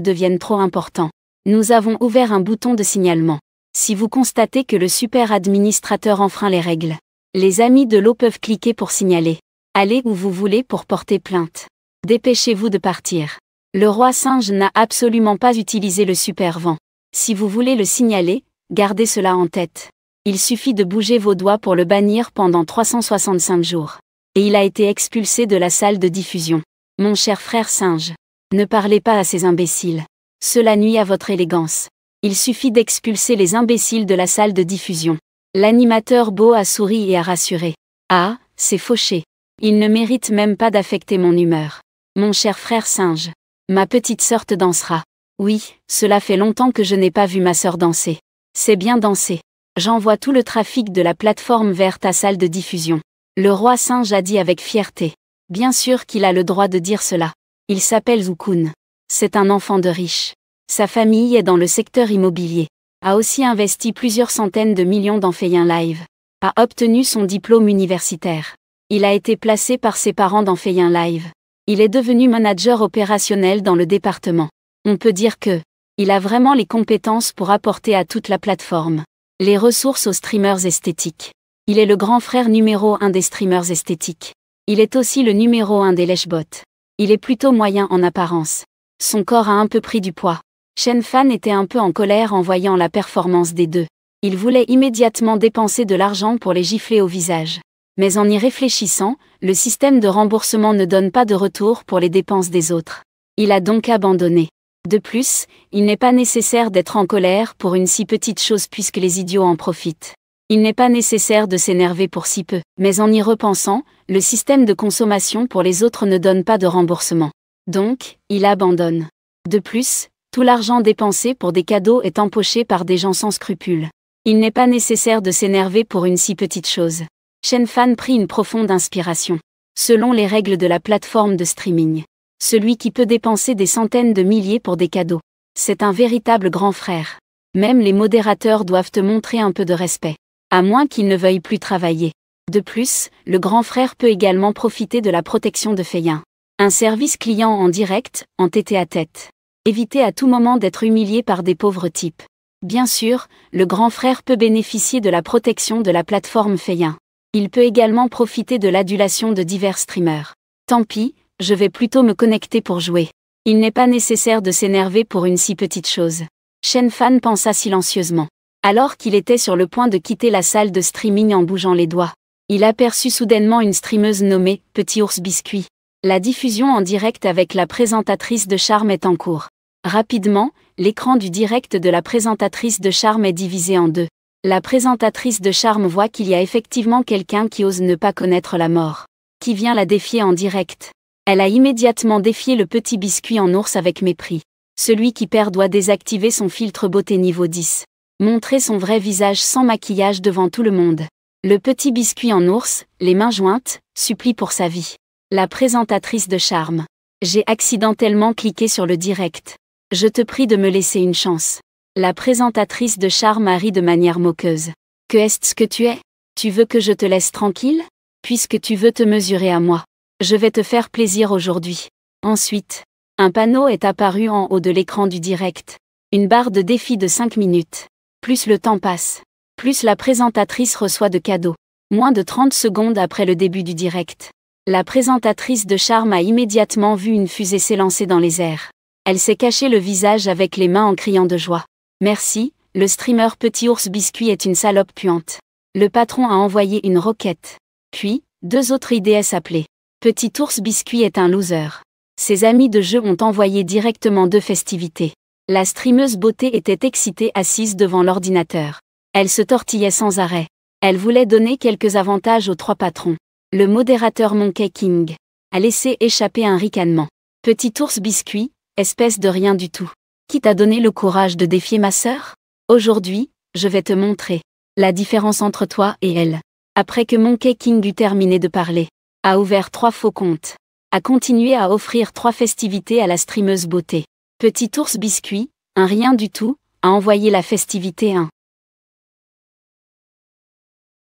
devienne trop important. Nous avons ouvert un bouton de signalement. Si vous constatez que le super administrateur enfreint les règles, les amis de l'eau peuvent cliquer pour signaler. Allez où vous voulez pour porter plainte. Dépêchez-vous de partir. Le roi singe n'a absolument pas utilisé le super vent. Si vous voulez le signaler, gardez cela en tête. Il suffit de bouger vos doigts pour le bannir pendant 365 jours. Et il a été expulsé de la salle de diffusion. Mon cher frère singe, ne parlez pas à ces imbéciles. Cela nuit à votre élégance. Il suffit d'expulser les imbéciles de la salle de diffusion. L'animateur beau a souri et a rassuré. Ah, c'est fauché. Il ne mérite même pas d'affecter mon humeur. Mon cher frère singe. Ma petite sœur te dansera. Oui, cela fait longtemps que je n'ai pas vu ma sœur danser. C'est bien danser. J'envoie tout le trafic de la plateforme vers ta salle de diffusion. Le roi singe a dit avec fierté. Bien sûr qu'il a le droit de dire cela. Il s'appelle Zukun. C'est un enfant de riche. Sa famille est dans le secteur immobilier. A aussi investi plusieurs centaines de millions dans Feyin Live. A obtenu son diplôme universitaire. Il a été placé par ses parents dans Feyin Live. Il est devenu manager opérationnel dans le département. On peut dire que il a vraiment les compétences pour apporter à toute la plateforme les ressources aux streamers esthétiques. Il est le grand frère numéro 1 des streamers esthétiques. Il est aussi le numéro 1 des lèche-bots. Il est plutôt moyen en apparence. Son corps a un peu pris du poids. Shen Fan était un peu en colère en voyant la performance des deux. Il voulait immédiatement dépenser de l'argent pour les gifler au visage. Mais en y réfléchissant, le système de remboursement ne donne pas de retour pour les dépenses des autres. Il a donc abandonné. De plus, il n'est pas nécessaire d'être en colère pour une si petite chose puisque les idiots en profitent. Il n'est pas nécessaire de s'énerver pour si peu, mais en y repensant, le système de consommation pour les autres ne donne pas de remboursement. Donc, il abandonne. De plus, tout l'argent dépensé pour des cadeaux est empoché par des gens sans scrupules. Il n'est pas nécessaire de s'énerver pour une si petite chose. Chen Fan prit une profonde inspiration. Selon les règles de la plateforme de streaming, celui qui peut dépenser des centaines de milliers pour des cadeaux, c'est un véritable grand frère. Même les modérateurs doivent te montrer un peu de respect. À moins qu'ils ne veuillent plus travailler. De plus, le grand frère peut également profiter de la protection de Feiyin. Un service client en direct, en tête-à-tête. Éviter à tout moment d'être humilié par des pauvres types. Bien sûr, le grand frère peut bénéficier de la protection de la plateforme Feiyin. Il peut également profiter de l'adulation de divers streamers. Tant pis, je vais plutôt me connecter pour jouer. Il n'est pas nécessaire de s'énerver pour une si petite chose. Chen Fan pensa silencieusement. Alors qu'il était sur le point de quitter la salle de streaming en bougeant les doigts, il aperçut soudainement une streameuse nommée Petit Ours Biscuit. La diffusion en direct avec la présentatrice de charme est en cours. Rapidement, l'écran du direct de la présentatrice de charme est divisé en deux. La présentatrice de charme voit qu'il y a effectivement quelqu'un qui ose ne pas connaître la mort, qui vient la défier en direct. Elle a immédiatement défié le petit biscuit en ours avec mépris. Celui qui perd doit désactiver son filtre beauté niveau 10. Montrer son vrai visage sans maquillage devant tout le monde. Le petit biscuit en ours, les mains jointes, supplie pour sa vie. La présentatrice de charme. J'ai accidentellement cliqué sur le direct. Je te prie de me laisser une chance. La présentatrice de charme a ri de manière moqueuse. Que est-ce que tu es? Tu veux que je te laisse tranquille? Puisque tu veux te mesurer à moi. Je vais te faire plaisir aujourd'hui. Ensuite, un panneau est apparu en haut de l'écran du direct. Une barre de défi de 5 minutes. Plus le temps passe, plus la présentatrice reçoit de cadeaux. Moins de 30 secondes après le début du direct, la présentatrice de charme a immédiatement vu une fusée s'élancer dans les airs. Elle s'est cachée le visage avec les mains en criant de joie. Merci, le streamer Petit Ours Biscuit est une salope puante. Le patron a envoyé une roquette. Puis, 2 autres IDS appelés. Petit Ours Biscuit est un loser. Ses amis de jeu ont envoyé directement 2 festivités. La streameuse beauté était excitée assise devant l'ordinateur. Elle se tortillait sans arrêt. Elle voulait donner quelques avantages aux 3 patrons. Le modérateur Monkey King a laissé échapper un ricanement. Petit ours biscuit, espèce de rien du tout. Qui t'a donné le courage de défier ma sœur? Aujourd'hui, je vais te montrer la différence entre toi et elle. Après que Monkey King eut terminé de parler, a ouvert 3 faux comptes. A continué à offrir 3 festivités à la streameuse beauté. Petit ours biscuit, un rien du tout, a envoyé la festivité 1.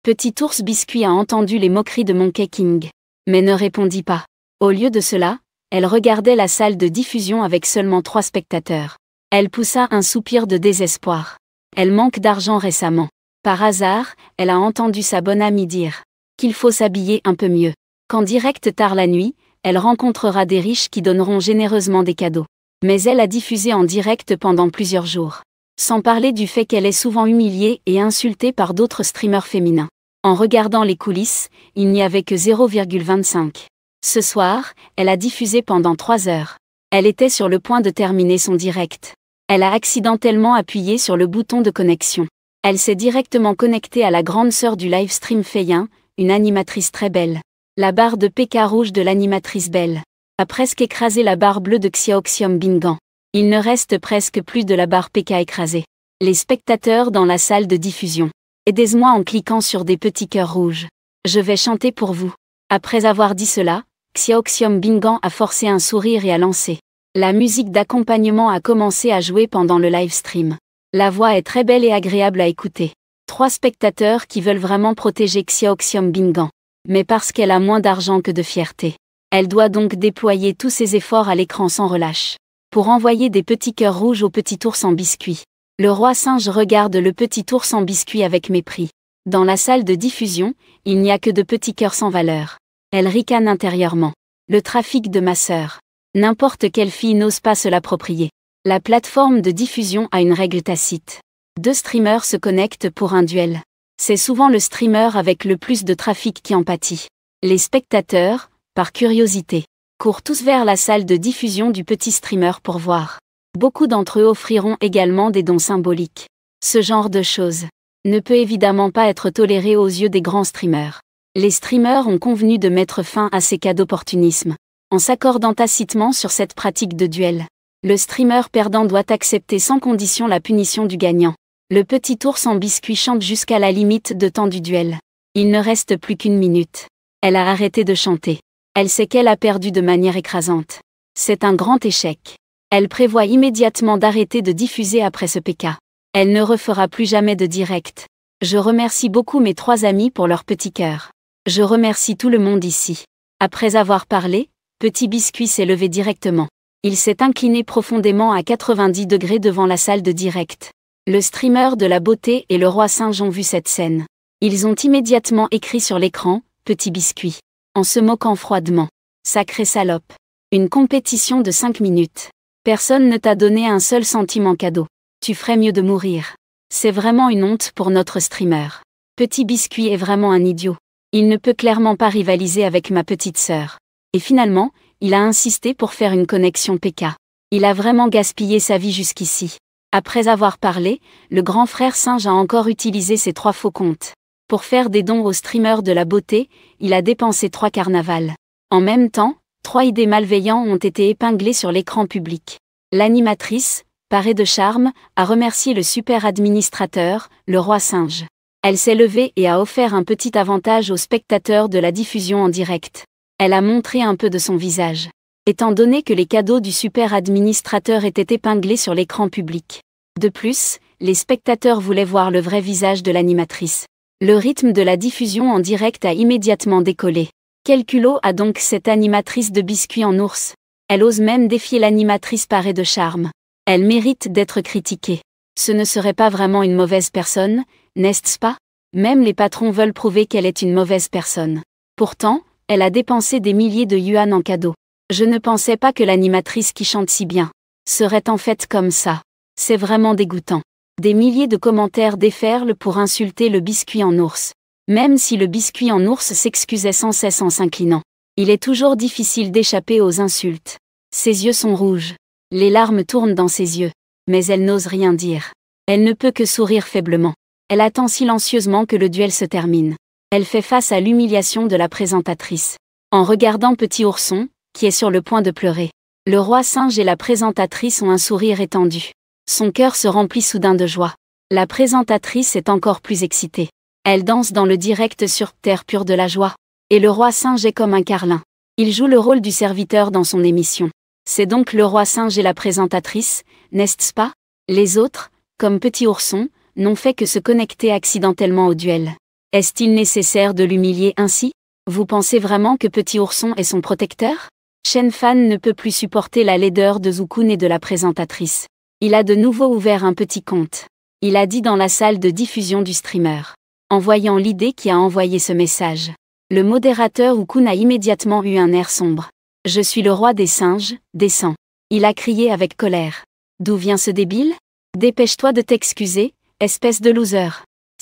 Petit ours biscuit a entendu les moqueries de Monkey King, mais ne répondit pas. Au lieu de cela, elle regardait la salle de diffusion avec seulement 3 spectateurs. Elle poussa un soupir de désespoir. Elle manque d'argent récemment. Par hasard, elle a entendu sa bonne amie dire qu'il faut s'habiller un peu mieux. Qu'en direct tard la nuit, elle rencontrera des riches qui donneront généreusement des cadeaux. Mais elle a diffusé en direct pendant plusieurs jours. Sans parler du fait qu'elle est souvent humiliée et insultée par d'autres streamers féminins. En regardant les coulisses, il n'y avait que 0,25. Ce soir, elle a diffusé pendant 3 heures. Elle était sur le point de terminer son direct. Elle a accidentellement appuyé sur le bouton de connexion. Elle s'est directement connectée à la grande sœur du livestream Feiyin, une animatrice très belle. La barre de PK rouge de l'animatrice belle a presque écrasé la barre bleue de Xiaoxiom Bingan. Il ne reste presque plus de la barre PK écrasée. Les spectateurs dans la salle de diffusion. Aidez-moi en cliquant sur des petits cœurs rouges. Je vais chanter pour vous. Après avoir dit cela, Xiaoxiom Bingan a forcé un sourire et a lancé. La musique d'accompagnement a commencé à jouer pendant le live stream. La voix est très belle et agréable à écouter. 3 spectateurs qui veulent vraiment protéger Xiaoxiom Bingan. Mais parce qu'elle a moins d'argent que de fierté. Elle doit donc déployer tous ses efforts à l'écran sans relâche. Pour envoyer des petits cœurs rouges au petit ours en biscuit. Le roi singe regarde le petit ours en biscuit avec mépris. Dans la salle de diffusion, il n'y a que de petits cœurs sans valeur. Elle ricane intérieurement. Le trafic de ma sœur. N'importe quelle fille n'ose pas se l'approprier. La plateforme de diffusion a une règle tacite. Deux streamers se connectent pour un duel. C'est souvent le streamer avec le plus de trafic qui en pâtit. Les spectateurs, par curiosité, courent tous vers la salle de diffusion du petit streamer pour voir. Beaucoup d'entre eux offriront également des dons symboliques. Ce genre de choses ne peut évidemment pas être toléré aux yeux des grands streamers. Les streamers ont convenu de mettre fin à ces cas d'opportunisme, en s'accordant tacitement sur cette pratique de duel. Le streamer perdant doit accepter sans condition la punition du gagnant. Le petit ours en biscuit chante jusqu'à la limite de temps du duel. Il ne reste plus qu'une minute. Elle a arrêté de chanter. Elle sait qu'elle a perdu de manière écrasante. C'est un grand échec. Elle prévoit immédiatement d'arrêter de diffuser après ce PK. Elle ne refera plus jamais de direct. Je remercie beaucoup mes 3 amis pour leur petit cœur. Je remercie tout le monde ici. Après avoir parlé, Petit Biscuit s'est levé directement. Il s'est incliné profondément à 90 degrés devant la salle de direct. Le streamer de la beauté et le roi singe ont vu cette scène. Ils ont immédiatement écrit sur l'écran « Petit Biscuit », en se moquant froidement. « Sacré salope. Une compétition de 5 minutes. Personne ne t'a donné un seul centime en cadeau. Tu ferais mieux de mourir. C'est vraiment une honte pour notre streamer. Petit Biscuit est vraiment un idiot. Il ne peut clairement pas rivaliser avec ma petite sœur. » Et finalement, il a insisté pour faire une connexion PK. Il a vraiment gaspillé sa vie jusqu'ici. Après avoir parlé, le grand frère singe a encore utilisé ses 3 faux comptes. Pour faire des dons aux streamers de la beauté, il a dépensé 3 carnavals. En même temps, 3 idées malveillants ont été épinglés sur l'écran public. L'animatrice, parée de charme, a remercié le super administrateur, le roi singe. Elle s'est levée et a offert un petit avantage aux spectateurs de la diffusion en direct. Elle a montré un peu de son visage. Étant donné que les cadeaux du super administrateur étaient épinglés sur l'écran public. De plus, les spectateurs voulaient voir le vrai visage de l'animatrice. Le rythme de la diffusion en direct a immédiatement décollé. Quel culot a donc cette animatrice de biscuits en ours? Elle ose même défier l'animatrice parée de charme. Elle mérite d'être critiquée. Ce ne serait pas vraiment une mauvaise personne, n'est-ce pas? Même les patrons veulent prouver qu'elle est une mauvaise personne. Pourtant, elle a dépensé des milliers de yuan en cadeaux. Je ne pensais pas que l'animatrice qui chante si bien serait en fait comme ça. C'est vraiment dégoûtant. Des milliers de commentaires déferlent pour insulter le biscuit en ours. Même si le biscuit en ours s'excusait sans cesse en s'inclinant. Il est toujours difficile d'échapper aux insultes. Ses yeux sont rouges. Les larmes tournent dans ses yeux. Mais elle n'ose rien dire. Elle ne peut que sourire faiblement. Elle attend silencieusement que le duel se termine. Elle fait face à l'humiliation de la présentatrice. En regardant Petit Ourson, qui est sur le point de pleurer. Le roi singe et la présentatrice ont un sourire étendu. Son cœur se remplit soudain de joie. La présentatrice est encore plus excitée. Elle danse dans le direct sur Terre pure de la joie. Et le roi singe est comme un carlin. Il joue le rôle du serviteur dans son émission. C'est donc le roi singe et la présentatrice, n'est-ce pas? Les autres, comme Petit Ourson, n'ont fait que se connecter accidentellement au duel. Est-il nécessaire de l'humilier ainsi? Vous pensez vraiment que Petit Ourson est son protecteur? Shen Fan ne peut plus supporter la laideur de Zukun et de la présentatrice. Il a de nouveau ouvert un petit compte. Il a dit dans la salle de diffusion du streamer. En voyant l'idée qui a envoyé ce message. Le modérateur Ukun a immédiatement eu un air sombre. Je suis le roi des singes, descends. Il a crié avec colère. D'où vient ce débile? Dépêche-toi de t'excuser, espèce de loser.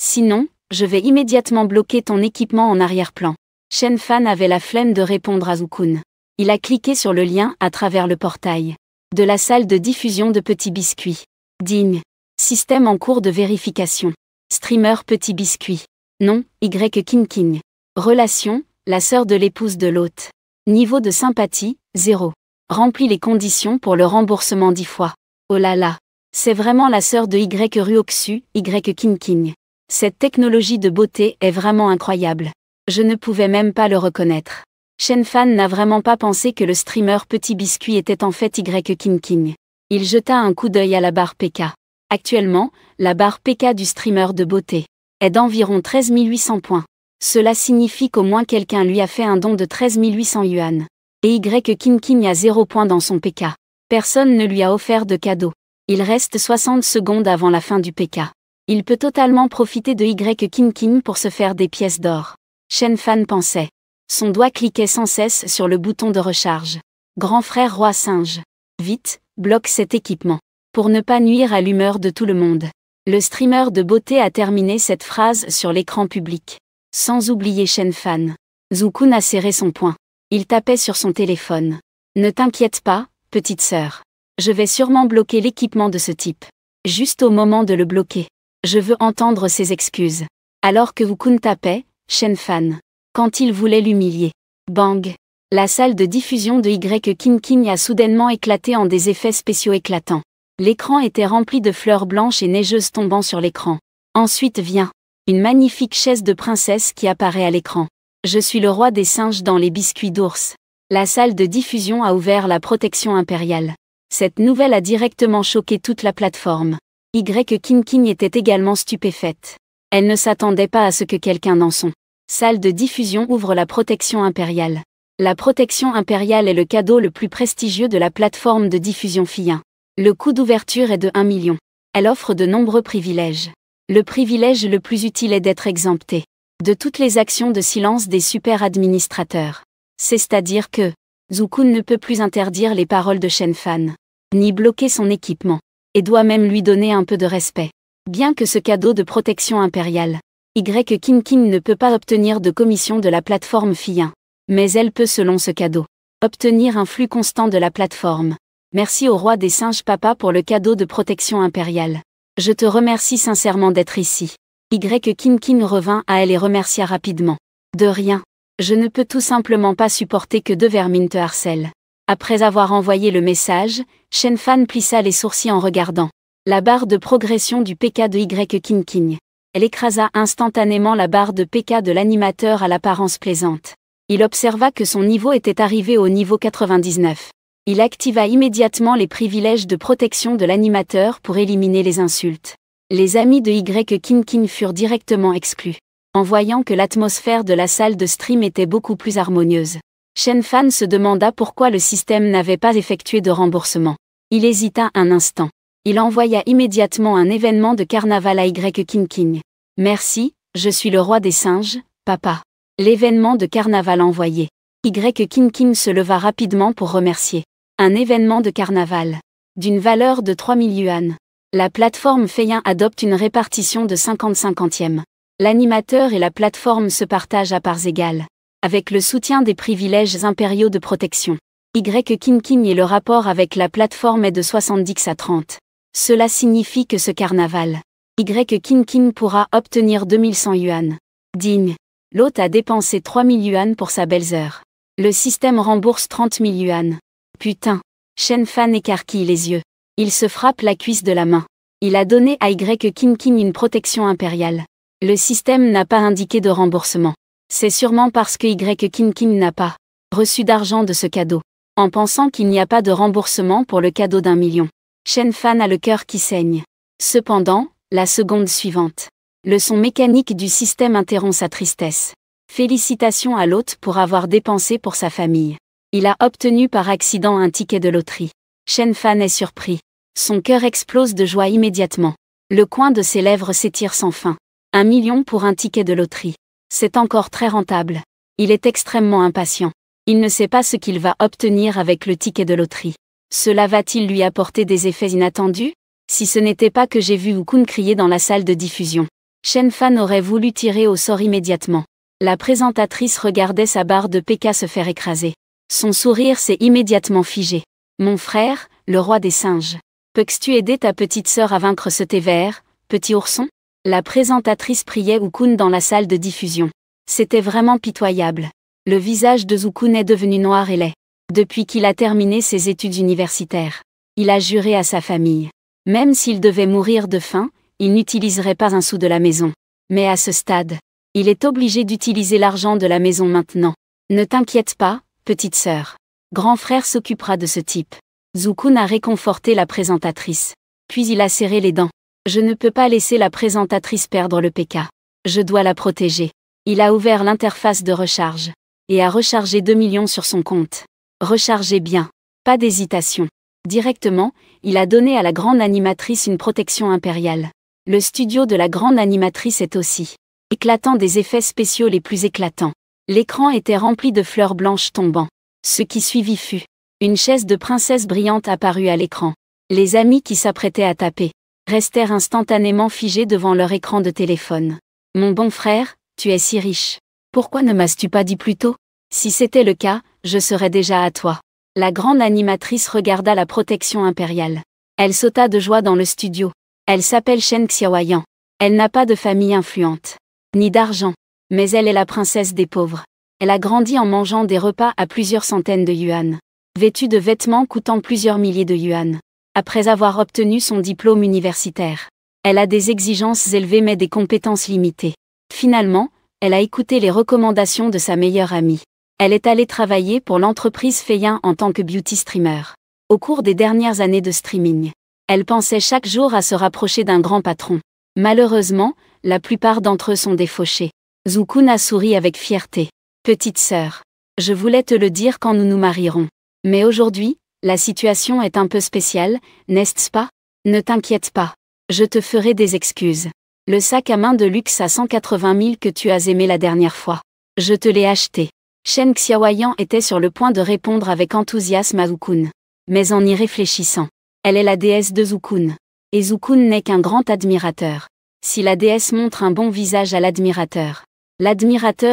Sinon, je vais immédiatement bloquer ton équipement en arrière-plan. Shen Fan avait la flemme de répondre à Zukun. Il a cliqué sur le lien à travers le portail de la salle de diffusion de Petit Biscuit. Digne. Système en cours de vérification. Streamer Petit Biscuit. Nom, Y King King. Relation, la sœur de l'épouse de l'hôte. Niveau de sympathie, 0. Remplit les conditions pour le remboursement 10 fois. Oh là là. C'est vraiment la sœur de Y Ruoxu, Y King King. Cette technologie de beauté est vraiment incroyable. Je ne pouvais même pas le reconnaître. Shen Fan n'a vraiment pas pensé que le streamer Petit Biscuit était en fait Y King King. Il jeta un coup d'œil à la barre PK. Actuellement, la barre PK du streamer de beauté est d'environ 13 800 points. Cela signifie qu'au moins quelqu'un lui a fait un don de 13 800 yuan. Et Y King King a 0 points dans son PK. Personne ne lui a offert de cadeau. Il reste 60 secondes avant la fin du PK. Il peut totalement profiter de Y King King pour se faire des pièces d'or. Shen Fan pensait. Son doigt cliquait sans cesse sur le bouton de recharge. Grand frère roi singe. Vite, bloque cet équipement. Pour ne pas nuire à l'humeur de tout le monde. Le streamer de beauté a terminé cette phrase sur l'écran public. Sans oublier Shen Fan. Zhu-Kun a serré son poing. Il tapait sur son téléphone. Ne t'inquiète pas, petite sœur. Je vais sûrement bloquer l'équipement de ce type. Juste au moment de le bloquer. Je veux entendre ses excuses. Alors que Zhu-Kun tapait, Shen Fan. Quand il voulait l'humilier. Bang. La salle de diffusion de Y a soudainement éclaté en des effets spéciaux éclatants. L'écran était rempli de fleurs blanches et neigeuses tombant sur l'écran. Ensuite vient une magnifique chaise de princesse qui apparaît à l'écran. Je suis le roi des singes dans les biscuits d'ours. La salle de diffusion a ouvert la protection impériale. Cette nouvelle a directement choqué toute la plateforme. Y était également stupéfaite. Elle ne s'attendait pas à ce que quelqu'un dans son salle de diffusion ouvre la protection impériale. La protection impériale est le cadeau le plus prestigieux de la plateforme de diffusion FI1. Le coût d'ouverture est de 1 million. Elle offre de nombreux privilèges. Le privilège le plus utile est d'être exempté de toutes les actions de silence des super administrateurs. C'est-à-dire que Zhu-Kun ne peut plus interdire les paroles de Shen Fan, ni bloquer son équipement, et doit même lui donner un peu de respect. Bien que ce cadeau de protection impériale, Y ne peut pas obtenir de commission de la plateforme FI1. Mais elle peut selon ce cadeau, obtenir un flux constant de la plateforme. Merci au roi des singes papa pour le cadeau de protection impériale. Je te remercie sincèrement d'être ici. Y revint à elle et remercia rapidement. De rien. Je ne peux tout simplement pas supporter que deux vermines te harcèlent. Après avoir envoyé le message, Shen Fan plissa les sourcils en regardant la barre de progression du PK de Y. Elle écrasa instantanément la barre de PK de l'animateur à l'apparence plaisante. Il observa que son niveau était arrivé au niveau 99. Il activa immédiatement les privilèges de protection de l'animateur pour éliminer les insultes. Les amis de Y furent directement exclus. En voyant que l'atmosphère de la salle de stream était beaucoup plus harmonieuse, Shen Fan se demanda pourquoi le système n'avait pas effectué de remboursement. Il hésita un instant. Il envoya immédiatement un événement de carnaval à Y. Merci, je suis le roi des singes, papa. L'événement de carnaval envoyé. Y se leva rapidement pour remercier. Un événement de carnaval. D'une valeur de 3000 yuan. La plateforme FI1 adopte une répartition de 50-50e. L'animateur et la plateforme se partagent à parts égales. Avec le soutien des privilèges impériaux de protection. Y et le rapport avec la plateforme est de 70-30. Cela signifie que ce carnaval. Y pourra obtenir 2100 yuan. Digne. L'hôte a dépensé 3000 yuan pour sa belle-sœur. Le système rembourse 30 000 yuan. Putain. Shen Fan écarquille les yeux. Il se frappe la cuisse de la main. Il a donné à Y une protection impériale. Le système n'a pas indiqué de remboursement. C'est sûrement parce que Y n'a pas reçu d'argent de ce cadeau. En pensant qu'il n'y a pas de remboursement pour le cadeau d'1 million. Shen Fan a le cœur qui saigne. Cependant, la seconde suivante. Le son mécanique du système interrompt sa tristesse. Félicitations à l'hôte pour avoir dépensé pour sa famille. Il a obtenu par accident un ticket de loterie. Shen Fan est surpris. Son cœur explose de joie immédiatement. Le coin de ses lèvres s'étire sans fin. 1 million pour un ticket de loterie. C'est encore très rentable. Il est extrêmement impatient. Il ne sait pas ce qu'il va obtenir avec le ticket de loterie. Cela va-t-il lui apporter des effets inattendus? Si ce n'était pas que j'ai vu Zhu-Kun crier dans la salle de diffusion. Shen Fan aurait voulu tirer au sort immédiatement. La présentatrice regardait sa barre de PK se faire écraser. Son sourire s'est immédiatement figé. Mon frère, le roi des singes. Peux-tu aider ta petite sœur à vaincre ce thé vert, petit ourson? La présentatrice priait Zhu-Kun dans la salle de diffusion. C'était vraiment pitoyable. Le visage de Zhu-Kun est devenu noir et laid. Depuis qu'il a terminé ses études universitaires. Il a juré à sa famille. Même s'il devait mourir de faim, il n'utiliserait pas un sou de la maison. Mais à ce stade, il est obligé d'utiliser l'argent de la maison maintenant. Ne t'inquiète pas, petite sœur. Grand frère s'occupera de ce type. Zhu-Kun a réconforté la présentatrice. Puis il a serré les dents. Je ne peux pas laisser la présentatrice perdre le PK. Je dois la protéger. Il a ouvert l'interface de recharge. Et a rechargé 2 millions sur son compte. Rechargez bien. Pas d'hésitation. Directement, il a donné à la grande animatrice une protection impériale. Le studio de la grande animatrice est aussi éclatant des effets spéciaux les plus éclatants. L'écran était rempli de fleurs blanches tombant. Ce qui suivit fut une chaise de princesse brillante apparue à l'écran. Les amis qui s'apprêtaient à taper restèrent instantanément figés devant leur écran de téléphone. Mon bon frère, tu es si riche. Pourquoi ne m'as-tu pas dit plus tôt? Si c'était le cas, je serais déjà à toi. La grande animatrice regarda la protection impériale. Elle sauta de joie dans le studio. Elle s'appelle Shen Xiaoyan. Elle n'a pas de famille influente. Ni d'argent. Mais elle est la princesse des pauvres. Elle a grandi en mangeant des repas à plusieurs centaines de yuan. Vêtue de vêtements coûtant plusieurs milliers de yuan. Après avoir obtenu son diplôme universitaire. Elle a des exigences élevées mais des compétences limitées. Finalement, elle a écouté les recommandations de sa meilleure amie. Elle est allée travailler pour l'entreprise Feiyin en tant que beauty streamer. Au cours des dernières années de streaming, elle pensait chaque jour à se rapprocher d'un grand patron. Malheureusement, la plupart d'entre eux sont des fauchés. Zhu Kun a souri avec fierté. Petite sœur, je voulais te le dire quand nous nous marierons. Mais aujourd'hui, la situation est un peu spéciale, n'est-ce pas? Ne t'inquiète pas. Je te ferai des excuses. Le sac à main de luxe à 180 000 que tu as aimé la dernière fois. Je te l'ai acheté. Shen Xiaoyan était sur le point de répondre avec enthousiasme à Zhu Kun. Mais en y réfléchissant, elle est la déesse de Zhu Kun. Et Zhu Kun n'est qu'un grand admirateur. Si la déesse montre un bon visage à l'admirateur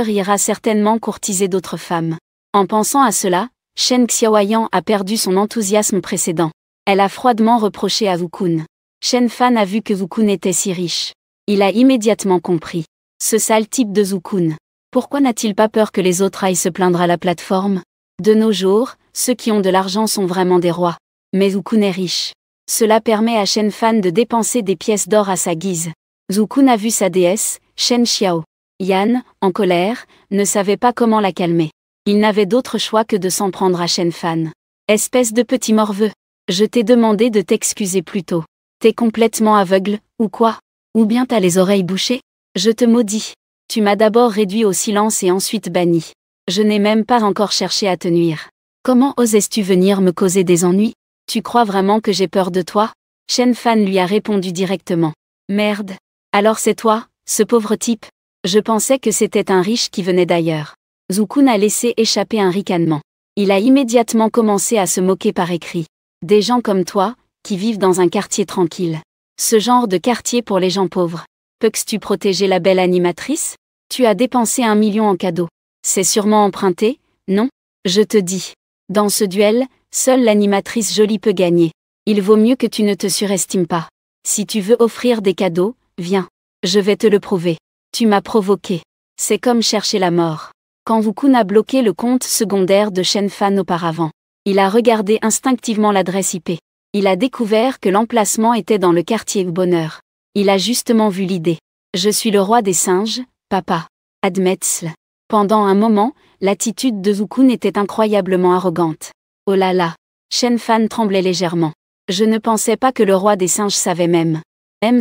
ira certainement courtiser d'autres femmes. En pensant à cela, Shen Xiaoyan a perdu son enthousiasme précédent. Elle a froidement reproché à Zhu Kun. Shen Fan a vu que Zhu Kun était si riche. Il a immédiatement compris. Ce sale type de Zhu Kun. Pourquoi n'a-t-il pas peur que les autres aillent se plaindre à la plateforme? De nos jours, ceux qui ont de l'argent sont vraiment des rois. Mais Zhu Kun est riche. Cela permet à Shen Fan de dépenser des pièces d'or à sa guise. Zhu Kun a vu sa déesse, Shen Xiao. Yan, en colère, ne savait pas comment la calmer. Il n'avait d'autre choix que de s'en prendre à Shen Fan. Espèce de petit morveux. Je t'ai demandé de t'excuser plus tôt. T'es complètement aveugle, ou quoi? Ou bien t'as les oreilles bouchées? Je te maudis. Tu m'as d'abord réduit au silence et ensuite banni. Je n'ai même pas encore cherché à te nuire. Comment osais-tu venir me causer des ennuis? Tu crois vraiment que j'ai peur de toi? Shen Fan lui a répondu directement. Merde. Alors c'est toi, ce pauvre type? Je pensais que c'était un riche qui venait d'ailleurs. Zhu Kun a laissé échapper un ricanement. Il a immédiatement commencé à se moquer par écrit. Des gens comme toi, qui vivent dans un quartier tranquille. Ce genre de quartier pour les gens pauvres. Peux-tu protéger la belle animatrice? Tu as dépensé 1 million en cadeaux. C'est sûrement emprunté, non? Je te dis. Dans ce duel, seule l'animatrice jolie peut gagner. Il vaut mieux que tu ne te surestimes pas. Si tu veux offrir des cadeaux, viens. Je vais te le prouver. Tu m'as provoqué. C'est comme chercher la mort. Quand Zhu Kun a bloqué le compte secondaire de Shen Fan auparavant, il a regardé instinctivement l'adresse IP. Il a découvert que l'emplacement était dans le quartier Bonheur. Il a justement vu l'idée. Je suis le roi des singes, papa. Admets-le. Pendant un moment, l'attitude de Zhu Kun était incroyablement arrogante. Oh là là. Shen Fan tremblait légèrement. Je ne pensais pas que le roi des singes savait même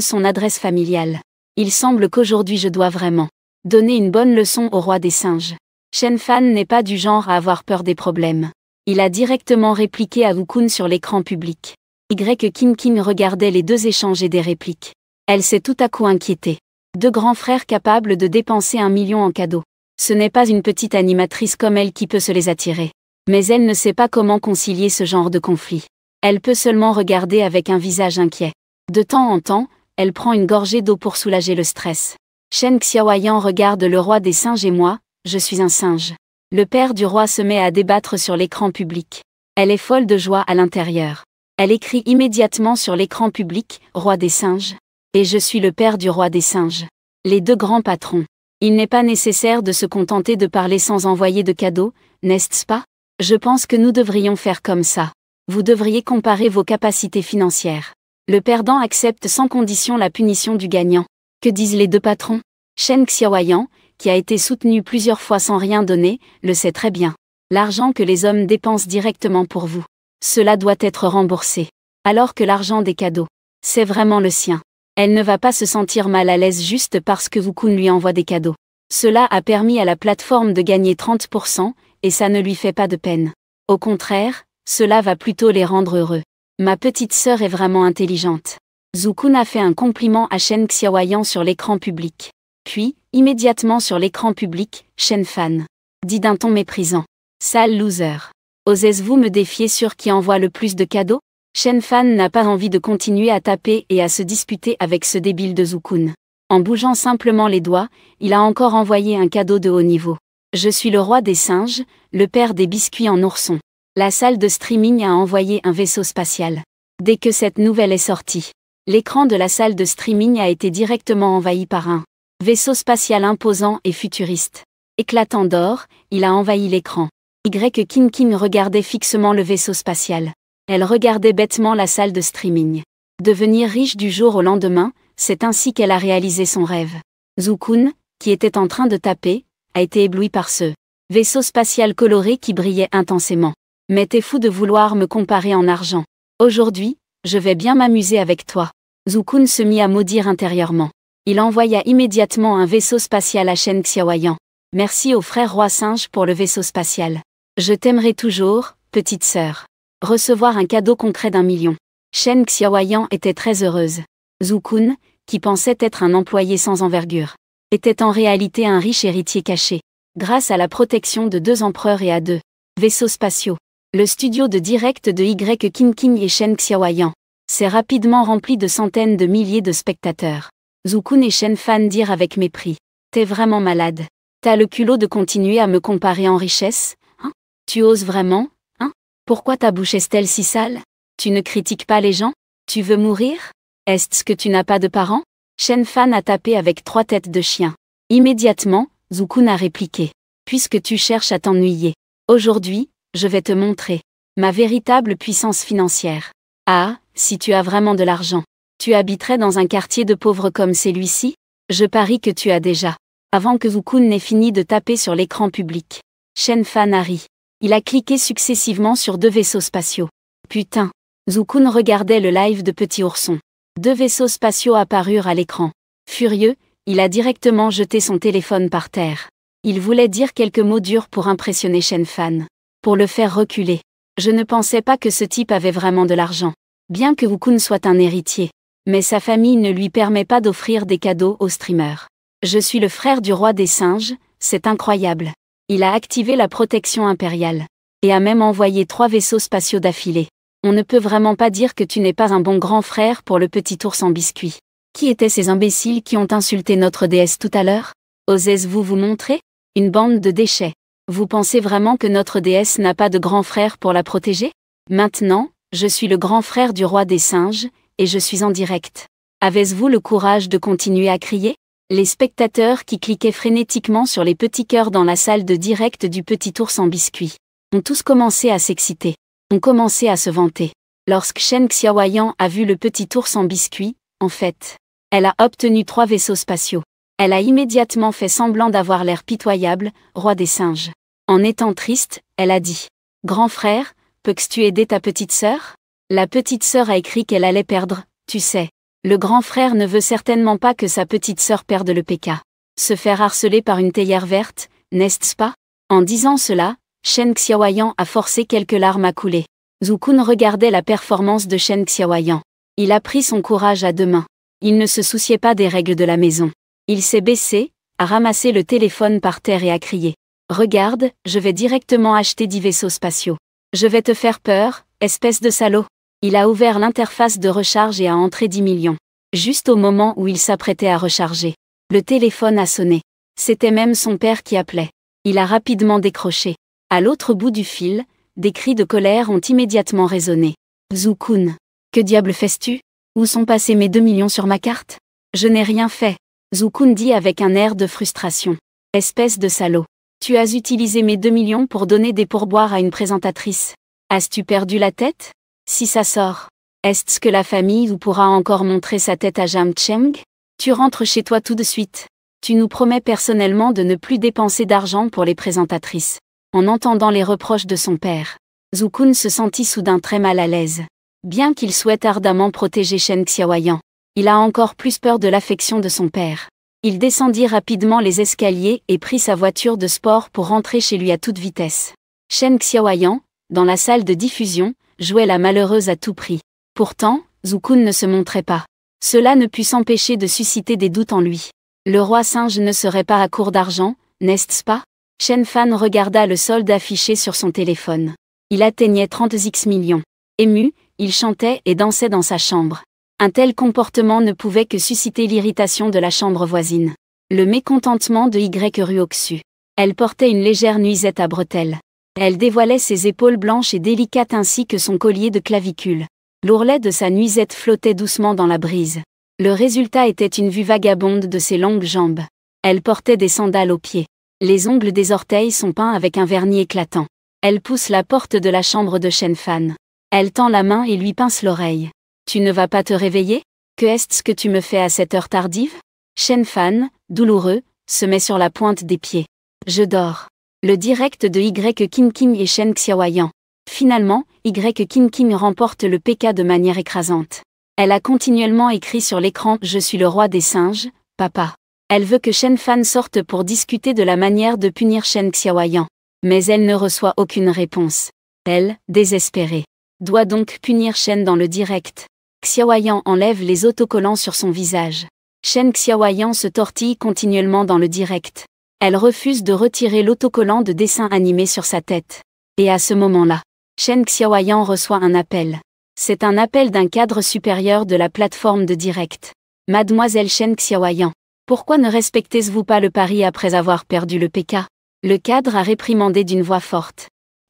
son adresse familiale. Il semble qu'aujourd'hui je dois vraiment donner une bonne leçon au roi des singes. Shen Fan n'est pas du genre à avoir peur des problèmes. Il a directement répliqué à Zhu Kun sur l'écran public. King regardait les deux échanger des répliques. Elle s'est tout à coup inquiétée. Deux grands frères capables de dépenser 1 million en cadeaux. Ce n'est pas une petite animatrice comme elle qui peut se les attirer. Mais elle ne sait pas comment concilier ce genre de conflit. Elle peut seulement regarder avec un visage inquiet. De temps en temps, elle prend une gorgée d'eau pour soulager le stress. Shen Xiaoyan regarde le roi des singes et moi, je suis un singe. Le père du roi se met à débattre sur l'écran public. Elle est folle de joie à l'intérieur. Elle écrit immédiatement sur l'écran public, roi des singes. Et je suis le père du roi des singes. Les deux grands patrons. Il n'est pas nécessaire de se contenter de parler sans envoyer de cadeaux, n'est-ce pas? Je pense que nous devrions faire comme ça. Vous devriez comparer vos capacités financières. Le perdant accepte sans condition la punition du gagnant. Que disent les deux patrons? Shen Xiaoyan, qui a été soutenu plusieurs fois sans rien donner, le sait très bien. L'argent que les hommes dépensent directement pour vous, cela doit être remboursé. Alors que l'argent des cadeaux, c'est vraiment le sien. Elle ne va pas se sentir mal à l'aise juste parce que Zhu Kun lui envoie des cadeaux. Cela a permis à la plateforme de gagner 30%, et ça ne lui fait pas de peine. Au contraire, cela va plutôt les rendre heureux. Ma petite sœur est vraiment intelligente. Zhu Kun a fait un compliment à Shen Xiaoyan sur l'écran public. Puis, immédiatement sur l'écran public, Shen Fan dit d'un ton méprisant. Sale loser. Osez-vous me défier sur qui envoie le plus de cadeaux? Shen Fan n'a pas envie de continuer à taper et à se disputer avec ce débile de Zukun. En bougeant simplement les doigts, il a encore envoyé un cadeau de haut niveau. Je suis le roi des singes, le père des biscuits en ourson. La salle de streaming a envoyé un vaisseau spatial. Dès que cette nouvelle est sortie, l'écran de la salle de streaming a été directement envahi par un vaisseau spatial imposant et futuriste. Éclatant d'or, il a envahi l'écran. King regardait fixement le vaisseau spatial. Elle regardait bêtement la salle de streaming. Devenir riche du jour au lendemain, c'est ainsi qu'elle a réalisé son rêve. Zukun, qui était en train de taper, a été ébloui par ce vaisseau spatial coloré qui brillait intensément. Mais t'es fou de vouloir me comparer en argent. Aujourd'hui, je vais bien m'amuser avec toi. Zukun se mit à maudire intérieurement. Il envoya immédiatement un vaisseau spatial à Shen Xiaoyan. Merci au frère roi singe pour le vaisseau spatial. Je t'aimerai toujours, petite sœur. Recevoir un cadeau concret d'1 million. Shen Xiaoyan était très heureuse. Zukun, qui pensait être un employé sans envergure, était en réalité un riche héritier caché. Grâce à la protection de 2 empereurs et à 2 vaisseaux spatiaux, le studio de direct de King et Shen Xiaoyan s'est rapidement rempli de centaines de milliers de spectateurs. Zukun et Shen Fan dirent avec mépris. T'es vraiment malade. T'as le culot de continuer à me comparer en richesse, hein? Tu oses vraiment, hein? Pourquoi ta bouche est-elle si sale? Tu ne critiques pas les gens? Tu veux mourir? Est-ce que tu n'as pas de parents? Shen Fan a tapé avec 3 têtes de chien. Immédiatement, Zukun a répliqué. Puisque tu cherches à t'ennuyer. Aujourd'hui, je vais te montrer ma véritable puissance financière. Ah, si tu as vraiment de l'argent. Tu habiterais dans un quartier de pauvres comme celui-ci? Je parie que tu as déjà. Avant que Zukun n'ait fini de taper sur l'écran public, Shen Fan a ri. Il a cliqué successivement sur 2 vaisseaux spatiaux. Putain. Zukun regardait le live de Petit Ourson. 2 vaisseaux spatiaux apparurent à l'écran. Furieux, il a directement jeté son téléphone par terre. Il voulait dire quelques mots durs pour impressionner Shen Fan. Pour le faire reculer. Je ne pensais pas que ce type avait vraiment de l'argent. Bien que Zukun soit un héritier. Mais sa famille ne lui permet pas d'offrir des cadeaux aux streamers. Je suis le frère du roi des singes, c'est incroyable. Il a activé la protection impériale. Et a même envoyé 3 vaisseaux spatiaux d'affilée. On ne peut vraiment pas dire que tu n'es pas un bon grand frère pour le petit ours en biscuit. Qui étaient ces imbéciles qui ont insulté notre déesse tout à l'heure? Osez-vous vous montrer? Une bande de déchets. Vous pensez vraiment que notre déesse n'a pas de grand frère pour la protéger? Maintenant, je suis le grand frère du roi des singes, et je suis en direct. Avez-vous le courage de continuer à crier? Les spectateurs qui cliquaient frénétiquement sur les petits cœurs dans la salle de direct du petit ours en biscuit ont tous commencé à s'exciter, ont commencé à se vanter. Lorsque Shen Xiaoyan a vu le petit ours en biscuit, en fait, elle a obtenu 3 vaisseaux spatiaux. Elle a immédiatement fait semblant d'avoir l'air pitoyable, roi des singes. En étant triste, elle a dit « Grand frère, peux-tu aider ta petite sœur ?» La petite sœur a écrit qu'elle allait perdre, tu sais. Le grand frère ne veut certainement pas que sa petite sœur perde le PK. Se faire harceler par une théière verte, n'est-ce pas? En disant cela, Shen Xiaoyan a forcé quelques larmes à couler. Zukun regardait la performance de Shen Xiaoyan. Il a pris son courage à 2 mains. Il ne se souciait pas des règles de la maison. Il s'est baissé, a ramassé le téléphone par terre et a crié. « Regarde, je vais directement acheter 10 vaisseaux spatiaux. Je vais te faire peur, espèce de salaud. » Il a ouvert l'interface de recharge et a entré 10 millions. Juste au moment où il s'apprêtait à recharger. Le téléphone a sonné. C'était même son père qui appelait. Il a rapidement décroché. À l'autre bout du fil, des cris de colère ont immédiatement résonné. « Zukun, que diable fais-tu? Où sont passés mes 2 millions sur ma carte? Je n'ai rien fait. » Zukun dit avec un air de frustration. « Espèce de salaud. Tu as utilisé mes 2 millions pour donner des pourboires à une présentatrice. As-tu perdu la tête? Si ça sort, est-ce que la famille vous pourra encore montrer sa tête à Jam Cheng? Tu rentres chez toi tout de suite. Tu nous promets personnellement de ne plus dépenser d'argent pour les présentatrices. » En entendant les reproches de son père, Zukun se sentit soudain très mal à l'aise. Bien qu'il souhaite ardemment protéger Shen Xiaoyan, il a encore plus peur de l'affection de son père. Il descendit rapidement les escaliers et prit sa voiture de sport pour rentrer chez lui à toute vitesse. Shen Xiaoyan, dans la salle de diffusion, jouait la malheureuse à tout prix. Pourtant, Zukun ne se montrait pas. Cela ne put s'empêcher de susciter des doutes en lui. Le roi singe ne serait pas à court d'argent, n'est-ce pas? Shen Fan regarda le solde affiché sur son téléphone. Il atteignait 30 millions. Ému, il chantait et dansait dans sa chambre. Un tel comportement ne pouvait que susciter l'irritation de la chambre voisine. Le mécontentement de Y Ruoxu. Elle portait une légère nuisette à bretelles. Elle dévoilait ses épaules blanches et délicates ainsi que son collier de clavicule. L'ourlet de sa nuisette flottait doucement dans la brise. Le résultat était une vue vagabonde de ses longues jambes. Elle portait des sandales aux pieds. Les ongles des orteils sont peints avec un vernis éclatant. Elle pousse la porte de la chambre de Shen Fan. Elle tend la main et lui pince l'oreille. « Tu ne vas pas te réveiller? Que est-ce que tu me fais à cette heure tardive ?» Shen Fan, douloureux, se met sur la pointe des pieds. « Je dors. » Le direct de Y Kim Kim et Shen Xiaoyan. Finalement, Y Kim Kim remporte le PK de manière écrasante. Elle a continuellement écrit sur l'écran « Je suis le roi des singes, papa ». Elle veut que Shen Fan sorte pour discuter de la manière de punir Shen Xiaoyan. Mais elle ne reçoit aucune réponse. Elle, désespérée, doit donc punir Shen dans le direct. Xiaoyan enlève les autocollants sur son visage. Shen Xiaoyan se tortille continuellement dans le direct. Elle refuse de retirer l'autocollant de dessin animé sur sa tête. Et à ce moment-là, Shen Xiaoyan reçoit un appel. C'est un appel d'un cadre supérieur de la plateforme de direct. Mademoiselle Shen Xiaoyan, pourquoi ne respectez-vous pas le pari après avoir perdu le PK? Le cadre a réprimandé d'une voix forte.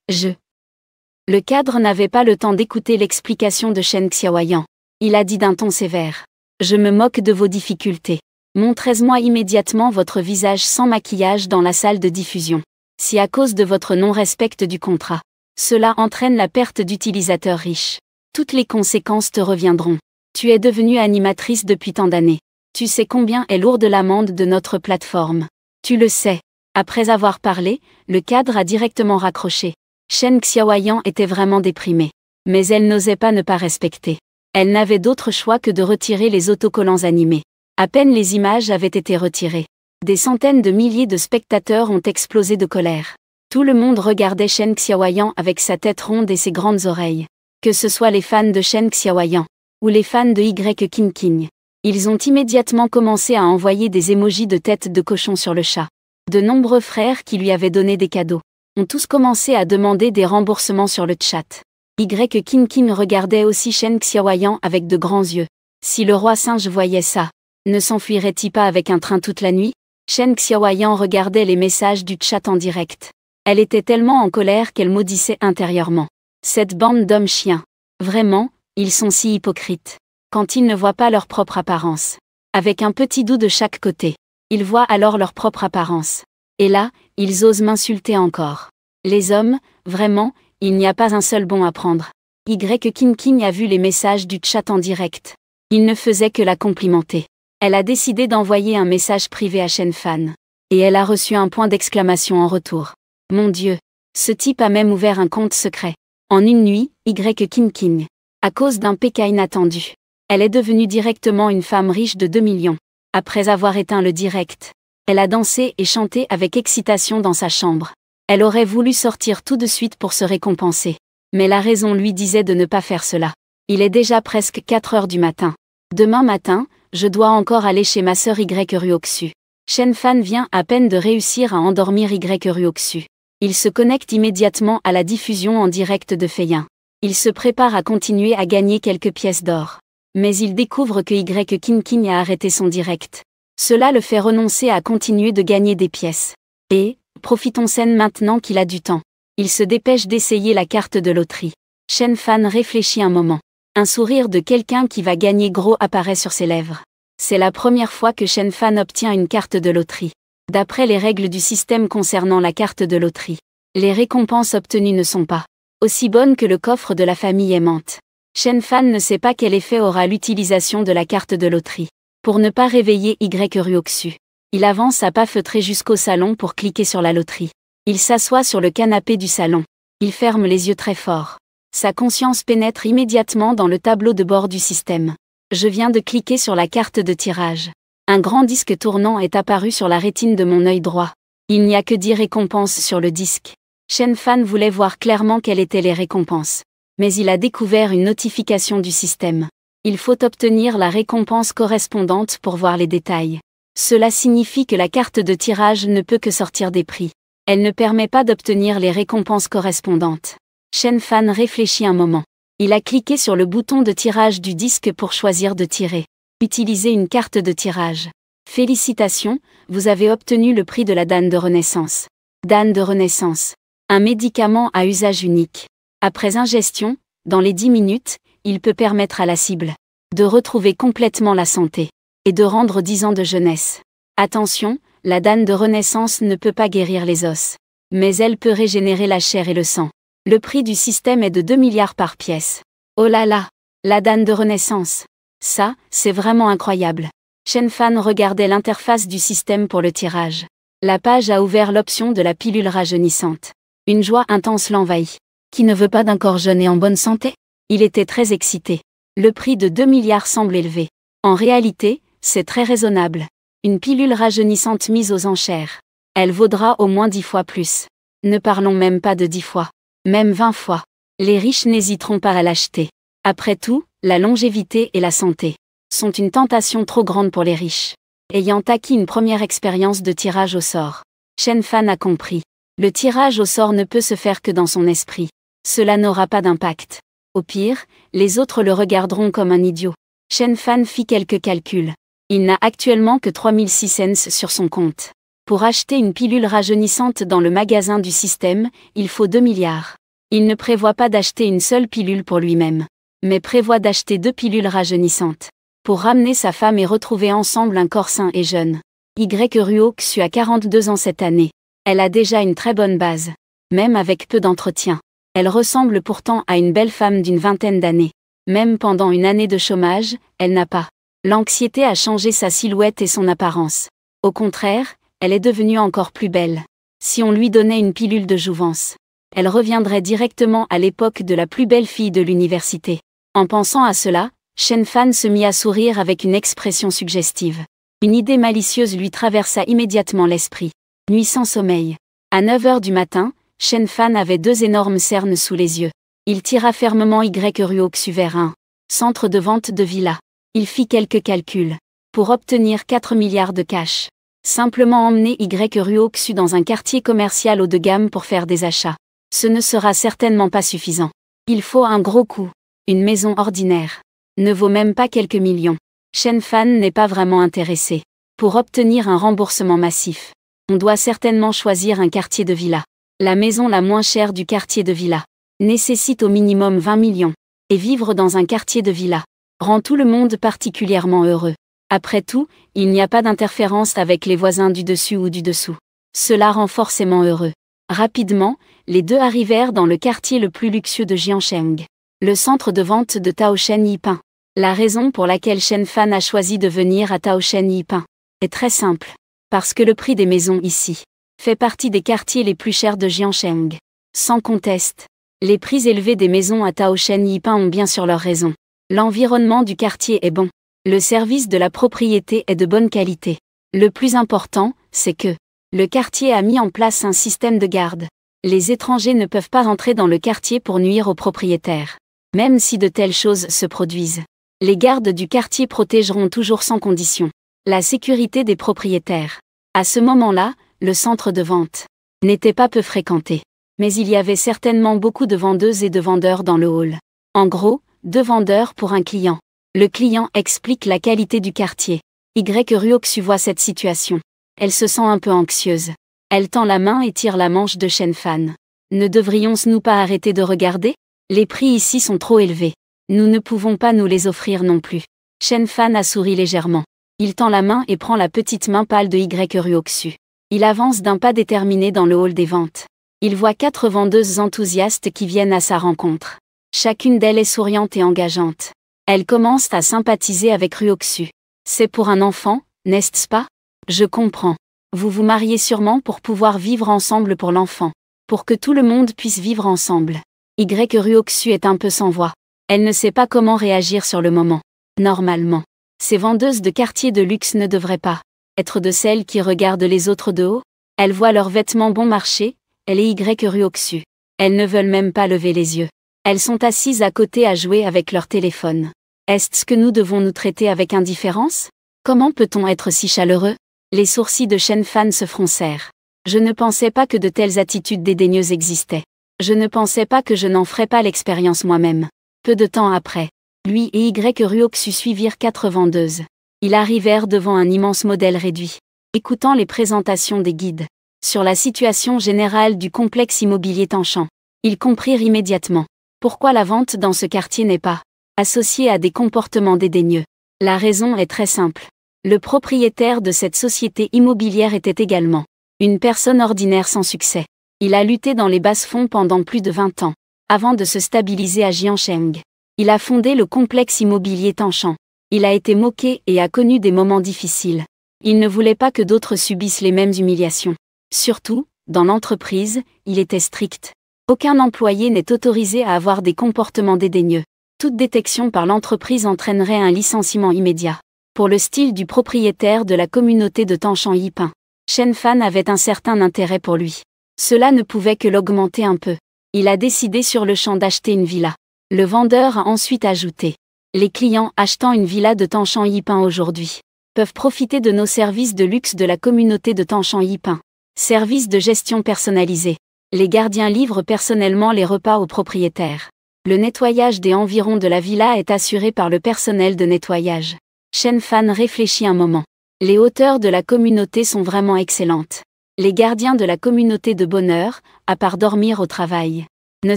Le cadre n'avait pas le temps d'écouter l'explication de Shen Xiaoyan. Il a dit d'un ton sévère. Je me moque de vos difficultés. Montrez-moi immédiatement votre visage sans maquillage dans la salle de diffusion. Si à cause de votre non-respect du contrat, cela entraîne la perte d'utilisateurs riches, toutes les conséquences te reviendront. Tu es devenue animatrice depuis tant d'années. Tu sais combien est lourde l'amende de notre plateforme. Tu le sais. Après avoir parlé, le cadre a directement raccroché. Shen Xiaoyan était vraiment déprimée. Mais elle n'osait pas ne pas respecter. Elle n'avait d'autre choix que de retirer les autocollants animés. À peine les images avaient été retirées. Des centaines de milliers de spectateurs ont explosé de colère. Tout le monde regardait Shen Xiaoyan avec sa tête ronde et ses grandes oreilles. Que ce soit les fans de Shen Xiaoyan ou les fans de Y King King. Ils ont immédiatement commencé à envoyer des émojis de tête de cochon sur le chat. De nombreux frères qui lui avaient donné des cadeaux ont tous commencé à demander des remboursements sur le chat. Y King King regardait aussi Shen Xiaoyan avec de grands yeux. Si le roi singe voyait ça, ne s'enfuirait-il pas avec un train toute la nuit? Shen Xiaoyan regardait les messages du chat en direct. Elle était tellement en colère qu'elle maudissait intérieurement. Cette bande d'hommes chiens. Vraiment, ils sont si hypocrites. Quand ils ne voient pas leur propre apparence. Avec un petit doux de chaque côté. Ils voient alors leur propre apparence. Et là, ils osent m'insulter encore. Les hommes, vraiment, il n'y a pas un seul bon à prendre. Y King King a vu les messages du chat en direct. Il ne faisait que la complimenter. Elle a décidé d'envoyer un message privé à Shen Fan. Et elle a reçu un point d'exclamation en retour. Mon Dieu! Ce type a même ouvert un compte secret. En une nuit, Y King King. À cause d'un PK inattendu. Elle est devenue directement une femme riche de 2 millions. Après avoir éteint le direct. Elle a dansé et chanté avec excitation dans sa chambre. Elle aurait voulu sortir tout de suite pour se récompenser. Mais la raison lui disait de ne pas faire cela. Il est déjà presque 4 heures du matin. Demain matin, je dois encore aller chez ma sœur Y Ruoxu. Shen Fan vient à peine de réussir à endormir Y Ruoxu. Il se connecte immédiatement à la diffusion en direct de Feiyin. Il se prépare à continuer à gagner quelques pièces d'or. Mais il découvre que Y King King a arrêté son direct. Cela le fait renoncer à continuer de gagner des pièces. Et, profitons-en maintenant qu'il a du temps. Il se dépêche d'essayer la carte de loterie. Shen Fan réfléchit un moment. Un sourire de quelqu'un qui va gagner gros apparaît sur ses lèvres. C'est la première fois que Shen Fan obtient une carte de loterie. D'après les règles du système concernant la carte de loterie, les récompenses obtenues ne sont pas aussi bonnes que le coffre de la famille aimante. Shen Fan ne sait pas quel effet aura l'utilisation de la carte de loterie. Pour ne pas réveiller Y Ruoxu, il avance à pas feutrés jusqu'au salon pour cliquer sur la loterie. Il s'assoit sur le canapé du salon. Il ferme les yeux très fort. Sa conscience pénètre immédiatement dans le tableau de bord du système. Je viens de cliquer sur la carte de tirage. Un grand disque tournant est apparu sur la rétine de mon œil droit. Il n'y a que 10 récompenses sur le disque. Shen Fan voulait voir clairement quelles étaient les récompenses. Mais il a découvert une notification du système. Il faut obtenir la récompense correspondante pour voir les détails. Cela signifie que la carte de tirage ne peut que sortir des prix. Elle ne permet pas d'obtenir les récompenses correspondantes. Shen Fan réfléchit un moment. Il a cliqué sur le bouton de tirage du disque pour choisir de tirer. Utilisez une carte de tirage. Félicitations, vous avez obtenu le prix de la Dane de Renaissance. Dane de Renaissance. Un médicament à usage unique. Après ingestion, dans les 10 minutes, il peut permettre à la cible de retrouver complètement la santé et de rendre 10 ans de jeunesse. Attention, la Dane de Renaissance ne peut pas guérir les os, mais elle peut régénérer la chair et le sang. Le prix du système est de 2 milliards par pièce. Oh là là, la Dane de Renaissance. Ça, c'est vraiment incroyable. Chen Fan regardait l'interface du système pour le tirage. La page a ouvert l'option de la pilule rajeunissante. Une joie intense l'envahit. Qui ne veut pas d'un corps jeune et en bonne santé? Il était très excité. Le prix de 2 milliards semble élevé. En réalité, c'est très raisonnable. Une pilule rajeunissante mise aux enchères. Elle vaudra au moins 10 fois plus. Ne parlons même pas de 10 fois. Même 20 fois. Les riches n'hésiteront pas à l'acheter. Après tout, la longévité et la santé sont une tentation trop grande pour les riches. Ayant acquis une première expérience de tirage au sort, Chen Fan a compris. Le tirage au sort ne peut se faire que dans son esprit. Cela n'aura pas d'impact. Au pire, les autres le regarderont comme un idiot. Chen Fan fit quelques calculs. Il n'a actuellement que 3006 cents sur son compte. Pour acheter une pilule rajeunissante dans le magasin du système, il faut 2 milliards. Il ne prévoit pas d'acheter une seule pilule pour lui-même, mais prévoit d'acheter 2 pilules rajeunissantes. Pour ramener sa femme et retrouver ensemble un corps sain et jeune. Ryo-Ksu a 42 ans cette année. Elle a déjà une très bonne base. Même avec peu d'entretien. Elle ressemble pourtant à une belle femme d'une vingtaine d'années. Même pendant une année de chômage, elle n'a pas. L'anxiété a changé sa silhouette et son apparence. Au contraire, elle est devenue encore plus belle. Si on lui donnait une pilule de jouvence, elle reviendrait directement à l'époque de la plus belle fille de l'université. En pensant à cela, Chen Fan se mit à sourire avec une expression suggestive. Une idée malicieuse lui traversa immédiatement l'esprit. Nuit sans sommeil. À 9 heures du matin, Chen Fan avait 2 énormes cernes sous les yeux. Il tira fermement Ryo-Ksu vers un centre de vente de villas. Il fit quelques calculs. Pour obtenir 4 milliards de cash. Simplement emmener Ryo-Ksu dans un quartier commercial haut de gamme pour faire des achats. Ce ne sera certainement pas suffisant. Il faut un gros coup. Une maison ordinaire ne vaut même pas quelques millions. Chen Fan n'est pas vraiment intéressé. Pour obtenir un remboursement massif, on doit certainement choisir un quartier de villa. La maison la moins chère du quartier de villa nécessite au minimum 20 millions. Et vivre dans un quartier de villa rend tout le monde particulièrement heureux. Après tout, il n'y a pas d'interférence avec les voisins du dessus ou du dessous. Cela rend forcément heureux. Rapidement, les deux arrivèrent dans le quartier le plus luxueux de Jiangsheng. Le centre de vente de Taoshen Yipin. La raison pour laquelle Chen Fan a choisi de venir à Taoshen Yipin est très simple. Parce que le prix des maisons ici fait partie des quartiers les plus chers de Jiangsheng. Sans conteste, les prix élevés des maisons à Taoshen Yipin ont bien sûr leur raison. L'environnement du quartier est bon. Le service de la propriété est de bonne qualité. Le plus important, c'est que le quartier a mis en place un système de garde. Les étrangers ne peuvent pas rentrer dans le quartier pour nuire aux propriétaires. Même si de telles choses se produisent, les gardes du quartier protégeront toujours sans condition la sécurité des propriétaires. À ce moment-là, le centre de vente n'était pas peu fréquenté. Mais il y avait certainement beaucoup de vendeuses et de vendeurs dans le hall. En gros, 2 vendeurs pour un client. Le client explique la qualité du quartier. Ryo-Ksu voit cette situation. Elle se sent un peu anxieuse. Elle tend la main et tire la manche de Chen Fan. Ne devrions-nous pas arrêter de regarder? Les prix ici sont trop élevés. Nous ne pouvons pas nous les offrir non plus. Chen Fan a souri légèrement. Il tend la main et prend la petite main pâle de Ryo-Ksu. Il avance d'un pas déterminé dans le hall des ventes. Il voit 4 vendeuses enthousiastes qui viennent à sa rencontre. Chacune d'elles est souriante et engageante. Elles commencent à sympathiser avec Ryo-Ksu. C'est pour un enfant, n'est-ce pas? Je comprends. Vous vous mariez sûrement pour pouvoir vivre ensemble pour l'enfant. Pour que tout le monde puisse vivre ensemble. Ryo-Ksu est un peu sans voix. Elle ne sait pas comment réagir sur le moment. Normalement, ces vendeuses de quartier de luxe ne devraient pas être de celles qui regardent les autres de haut. Elles voient leurs vêtements bon marché, elle et Ryo-Ksu. Elles ne veulent même pas lever les yeux. Elles sont assises à côté à jouer avec leur téléphone. Est-ce que nous devons nous traiter avec indifférence? Comment peut-on être si chaleureux? Les sourcils de Chen Fan se froncèrent. Je ne pensais pas que de telles attitudes dédaigneuses existaient. Je ne pensais pas que je n'en ferais pas l'expérience moi-même. Peu de temps après, lui et Y Ruoxu suivirent 4 vendeuses. Ils arrivèrent devant un immense modèle réduit. Écoutant les présentations des guides sur la situation générale du complexe immobilier Tanchan, ils comprirent immédiatement pourquoi la vente dans ce quartier n'est pas associée à des comportements dédaigneux. La raison est très simple. Le propriétaire de cette société immobilière était également une personne ordinaire sans succès. Il a lutté dans les bas-fonds pendant plus de 20 ans, avant de se stabiliser à Jiancheng. Il a fondé le complexe immobilier Tanchan. Il a été moqué et a connu des moments difficiles. Il ne voulait pas que d'autres subissent les mêmes humiliations. Surtout, dans l'entreprise, il était strict. Aucun employé n'est autorisé à avoir des comportements dédaigneux. Toute détection par l'entreprise entraînerait un licenciement immédiat. Pour le style du propriétaire de la communauté de Tanchan Yipin, Chen Fan avait un certain intérêt pour lui. Cela ne pouvait que l'augmenter un peu. Il a décidé sur le champ d'acheter une villa. Le vendeur a ensuite ajouté: les clients achetant une villa de Tanchan Yipin aujourd'hui peuvent profiter de nos services de luxe de la communauté de Tanchan Yipin. Services de gestion personnalisés. Les gardiens livrent personnellement les repas aux propriétaires. Le nettoyage des environs de la villa est assuré par le personnel de nettoyage. Chen Fan réfléchit un moment. Les hauteurs de la communauté sont vraiment excellentes. Les gardiens de la communauté de bonheur, à part dormir au travail, ne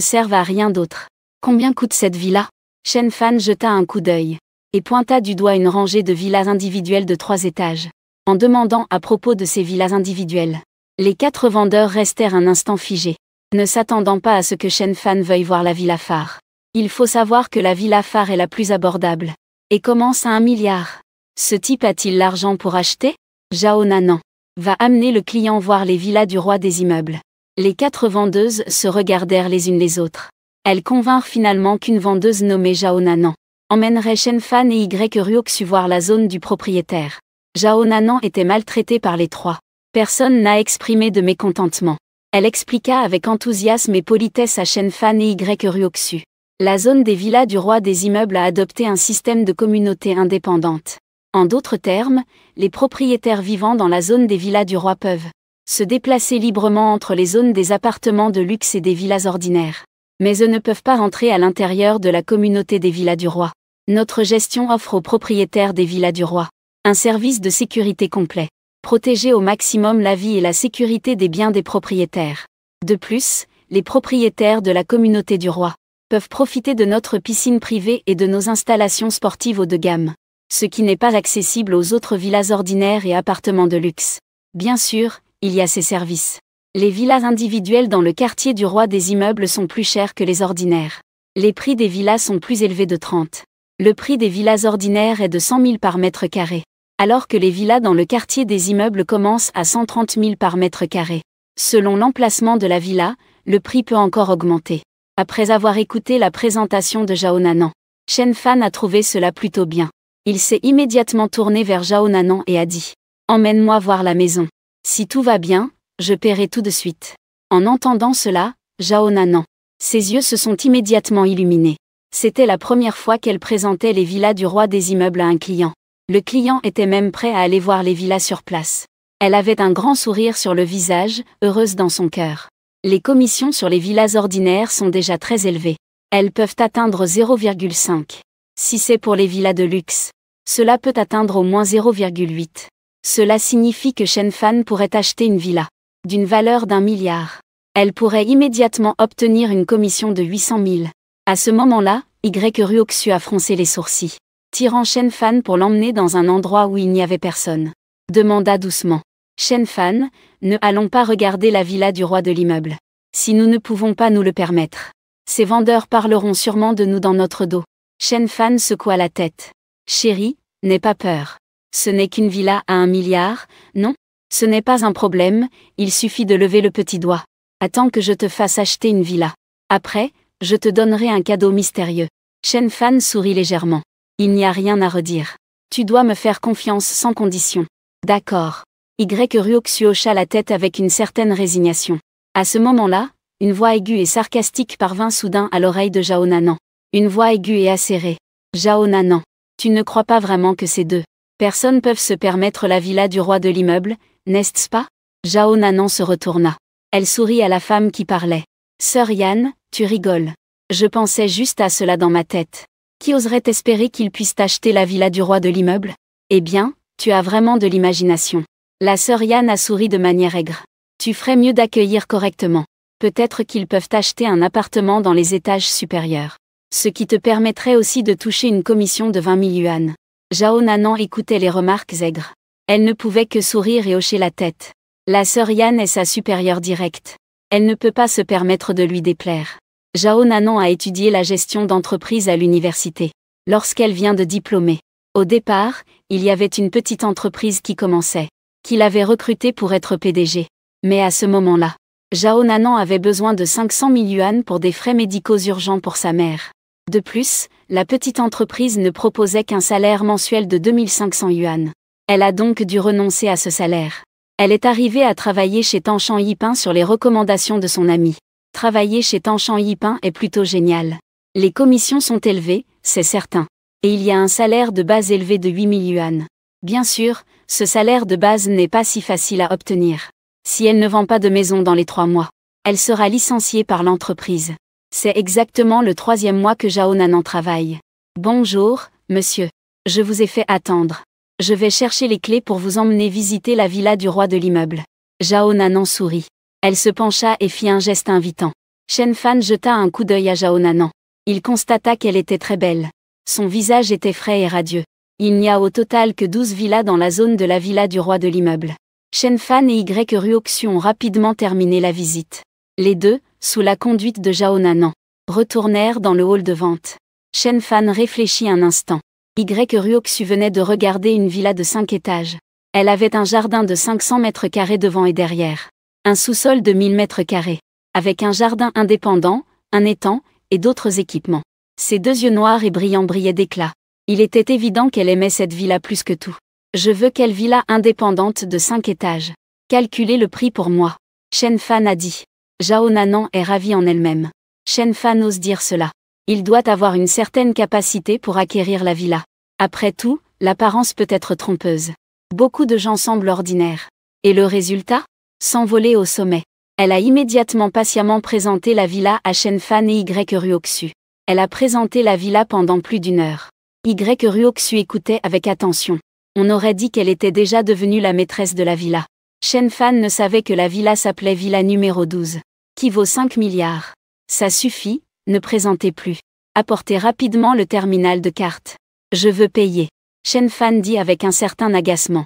servent à rien d'autre. Combien coûte cette villa? Chen Fan jeta un coup d'œil et pointa du doigt une rangée de villas individuelles de 3 étages. En demandant à propos de ces villas individuelles, les 4 vendeurs restèrent un instant figés, ne s'attendant pas à ce que Chen Fan veuille voir la villa phare. Il faut savoir que la villa phare est la plus abordable et commence à 1 milliard. Ce type a-t-il l'argent pour acheter? Zhao Nanan va amener le client voir les villas du roi des immeubles. Les 4 vendeuses se regardèrent les unes les autres. Elles convinrent finalement qu'une vendeuse nommée Zhao Nanan emmènerait Chen Fan et Y Ruoxu voir la zone du propriétaire. Zhao Nanan était maltraitée par les 3. Personne n'a exprimé de mécontentement. Elle expliqua avec enthousiasme et politesse à Chen Fan et Y Ruoxu. La zone des villas du roi des immeubles a adopté un système de communauté indépendante. En d'autres termes, les propriétaires vivant dans la zone des villas du roi peuvent se déplacer librement entre les zones des appartements de luxe et des villas ordinaires. Mais eux ne peuvent pas rentrer à l'intérieur de la communauté des villas du roi. Notre gestion offre aux propriétaires des villas du roi un service de sécurité complet. Protéger au maximum la vie et la sécurité des biens des propriétaires. De plus, les propriétaires de la communauté du roi peuvent profiter de notre piscine privée et de nos installations sportives haut de gamme, ce qui n'est pas accessible aux autres villas ordinaires et appartements de luxe. Bien sûr, il y a ces services. Les villas individuelles dans le quartier du roi des immeubles sont plus chères que les ordinaires. Les prix des villas sont plus élevés de 30. Le prix des villas ordinaires est de 100 000 par mètre carré, alors que les villas dans le quartier des immeubles commencent à 130 000 par mètre carré. Selon l'emplacement de la villa, le prix peut encore augmenter. Après avoir écouté la présentation de Zhao Nanan, Chen Fan a trouvé cela plutôt bien. Il s'est immédiatement tourné vers Zhao Nanan et a dit: emmène-moi voir la maison. Si tout va bien, je paierai tout de suite. En entendant cela, Zhao Nanan, ses yeux se sont immédiatement illuminés. C'était la première fois qu'elle présentait les villas du roi des immeubles à un client. Le client était même prêt à aller voir les villas sur place. Elle avait un grand sourire sur le visage, heureuse dans son cœur. Les commissions sur les villas ordinaires sont déjà très élevées. Elles peuvent atteindre 0,5. Si c'est pour les villas de luxe, cela peut atteindre au moins 0,8. Cela signifie que Chen Fan pourrait acheter une villa d'une valeur d'1 milliard. Elle pourrait immédiatement obtenir une commission de 800 000. À ce moment-là, Y Ruoxu a froncé les sourcils, tirant Chen Fan pour l'emmener dans un endroit où il n'y avait personne. Demanda doucement: Chen Fan, ne allons pas regarder la villa du roi de l'immeuble. Si nous ne pouvons pas nous le permettre, ces vendeurs parleront sûrement de nous dans notre dos. Chen Fan secoua la tête. Chérie, n'aie pas peur. Ce n'est qu'une villa à 1 milliard, non? Ce n'est pas un problème, il suffit de lever le petit doigt. Attends que je te fasse acheter une villa. Après, je te donnerai un cadeau mystérieux. Chen Fan sourit légèrement. Il n'y a rien à redire. Tu dois me faire confiance sans condition. D'accord. Y Ruoxu hocha la tête avec une certaine résignation. À ce moment-là, une voix aiguë et sarcastique parvint soudain à l'oreille de Zhao Nanan. Une voix aiguë et acérée. Zhao Nanan, tu ne crois pas vraiment que ces 2 personnes peuvent se permettre la villa du roi de l'immeuble, n'est-ce pas? Zhao Nanan se retourna. Elle sourit à la femme qui parlait. Sœur Yan, tu rigoles. Je pensais juste à cela dans ma tête. Qui oserait espérer qu'il puisse acheter la villa du roi de l'immeuble? Eh bien, tu as vraiment de l'imagination. La sœur Yann a souri de manière aigre. Tu ferais mieux d'accueillir correctement. Peut-être qu'ils peuvent acheter un appartement dans les étages supérieurs. Ce qui te permettrait aussi de toucher une commission de 20 000 yuan. Zhao Nanan écoutait les remarques aigres. Elle ne pouvait que sourire et hocher la tête. La sœur Yann est sa supérieure directe. Elle ne peut pas se permettre de lui déplaire. Zhao Nanan a étudié la gestion d'entreprise à l'université. Lorsqu'elle vient de diplômer. Au départ, il y avait une petite entreprise qui commençait. Qu'il avait recrutée pour être PDG. Mais à ce moment-là, Zhao Nanan avait besoin de 500 000 yuan pour des frais médicaux urgents pour sa mère. De plus, la petite entreprise ne proposait qu'un salaire mensuel de 2500 yuan. Elle a donc dû renoncer à ce salaire. Elle est arrivée à travailler chez Tangshan Yipin sur les recommandations de son ami. Travailler chez Tangshan Yipin est plutôt génial. Les commissions sont élevées, c'est certain. Et il y a un salaire de base élevé de 8 000 yuan. Bien sûr, ce salaire de base n'est pas si facile à obtenir. Si elle ne vend pas de maison dans les 3 mois, elle sera licenciée par l'entreprise. C'est exactement le 3e mois que Zhao Nanan travaille. Bonjour, monsieur. Je vous ai fait attendre. Je vais chercher les clés pour vous emmener visiter la villa du roi de l'immeuble. Zhao Nanan sourit. Elle se pencha et fit un geste invitant. Shen Fan jeta un coup d'œil à Zhao Nanan. Il constata qu'elle était très belle. Son visage était frais et radieux. Il n'y a au total que 12 villas dans la zone de la villa du roi de l'immeuble. Shen Fan et Y Ruoxu ont rapidement terminé la visite. Les deux, sous la conduite de Zhao Nanan, retournèrent dans le hall de vente. Shen Fan réfléchit un instant. Y Ruoxu venait de regarder une villa de 5 étages. Elle avait un jardin de 500 mètres carrés devant et derrière. Un sous-sol de 1000 mètres carrés. Avec un jardin indépendant, un étang, et d'autres équipements. Ses 2 yeux noirs et brillants brillaient d'éclat. Il était évident qu'elle aimait cette villa plus que tout. Je veux quelle villa indépendante de 5 étages. Calculez le prix pour moi. Shen Fan a dit. Zhao Nanan est ravie en elle-même. Shen Fan ose dire cela. Il doit avoir une certaine capacité pour acquérir la villa. Après tout, l'apparence peut être trompeuse. Beaucoup de gens semblent ordinaires. Et le résultat? S'envoler au sommet. Elle a immédiatement patiemment présenté la villa à Shen Fan et Y Ruoxu. Elle a présenté la villa pendant plus d'1 heure. Y Ruoxu écoutait avec attention. On aurait dit qu'elle était déjà devenue la maîtresse de la villa. Shen Fan ne savait que la villa s'appelait villa numéro 12. Qui vaut 5 milliards. Ça suffit, ne présentez plus. Apportez rapidement le terminal de carte. Je veux payer. Shen Fan dit avec un certain agacement.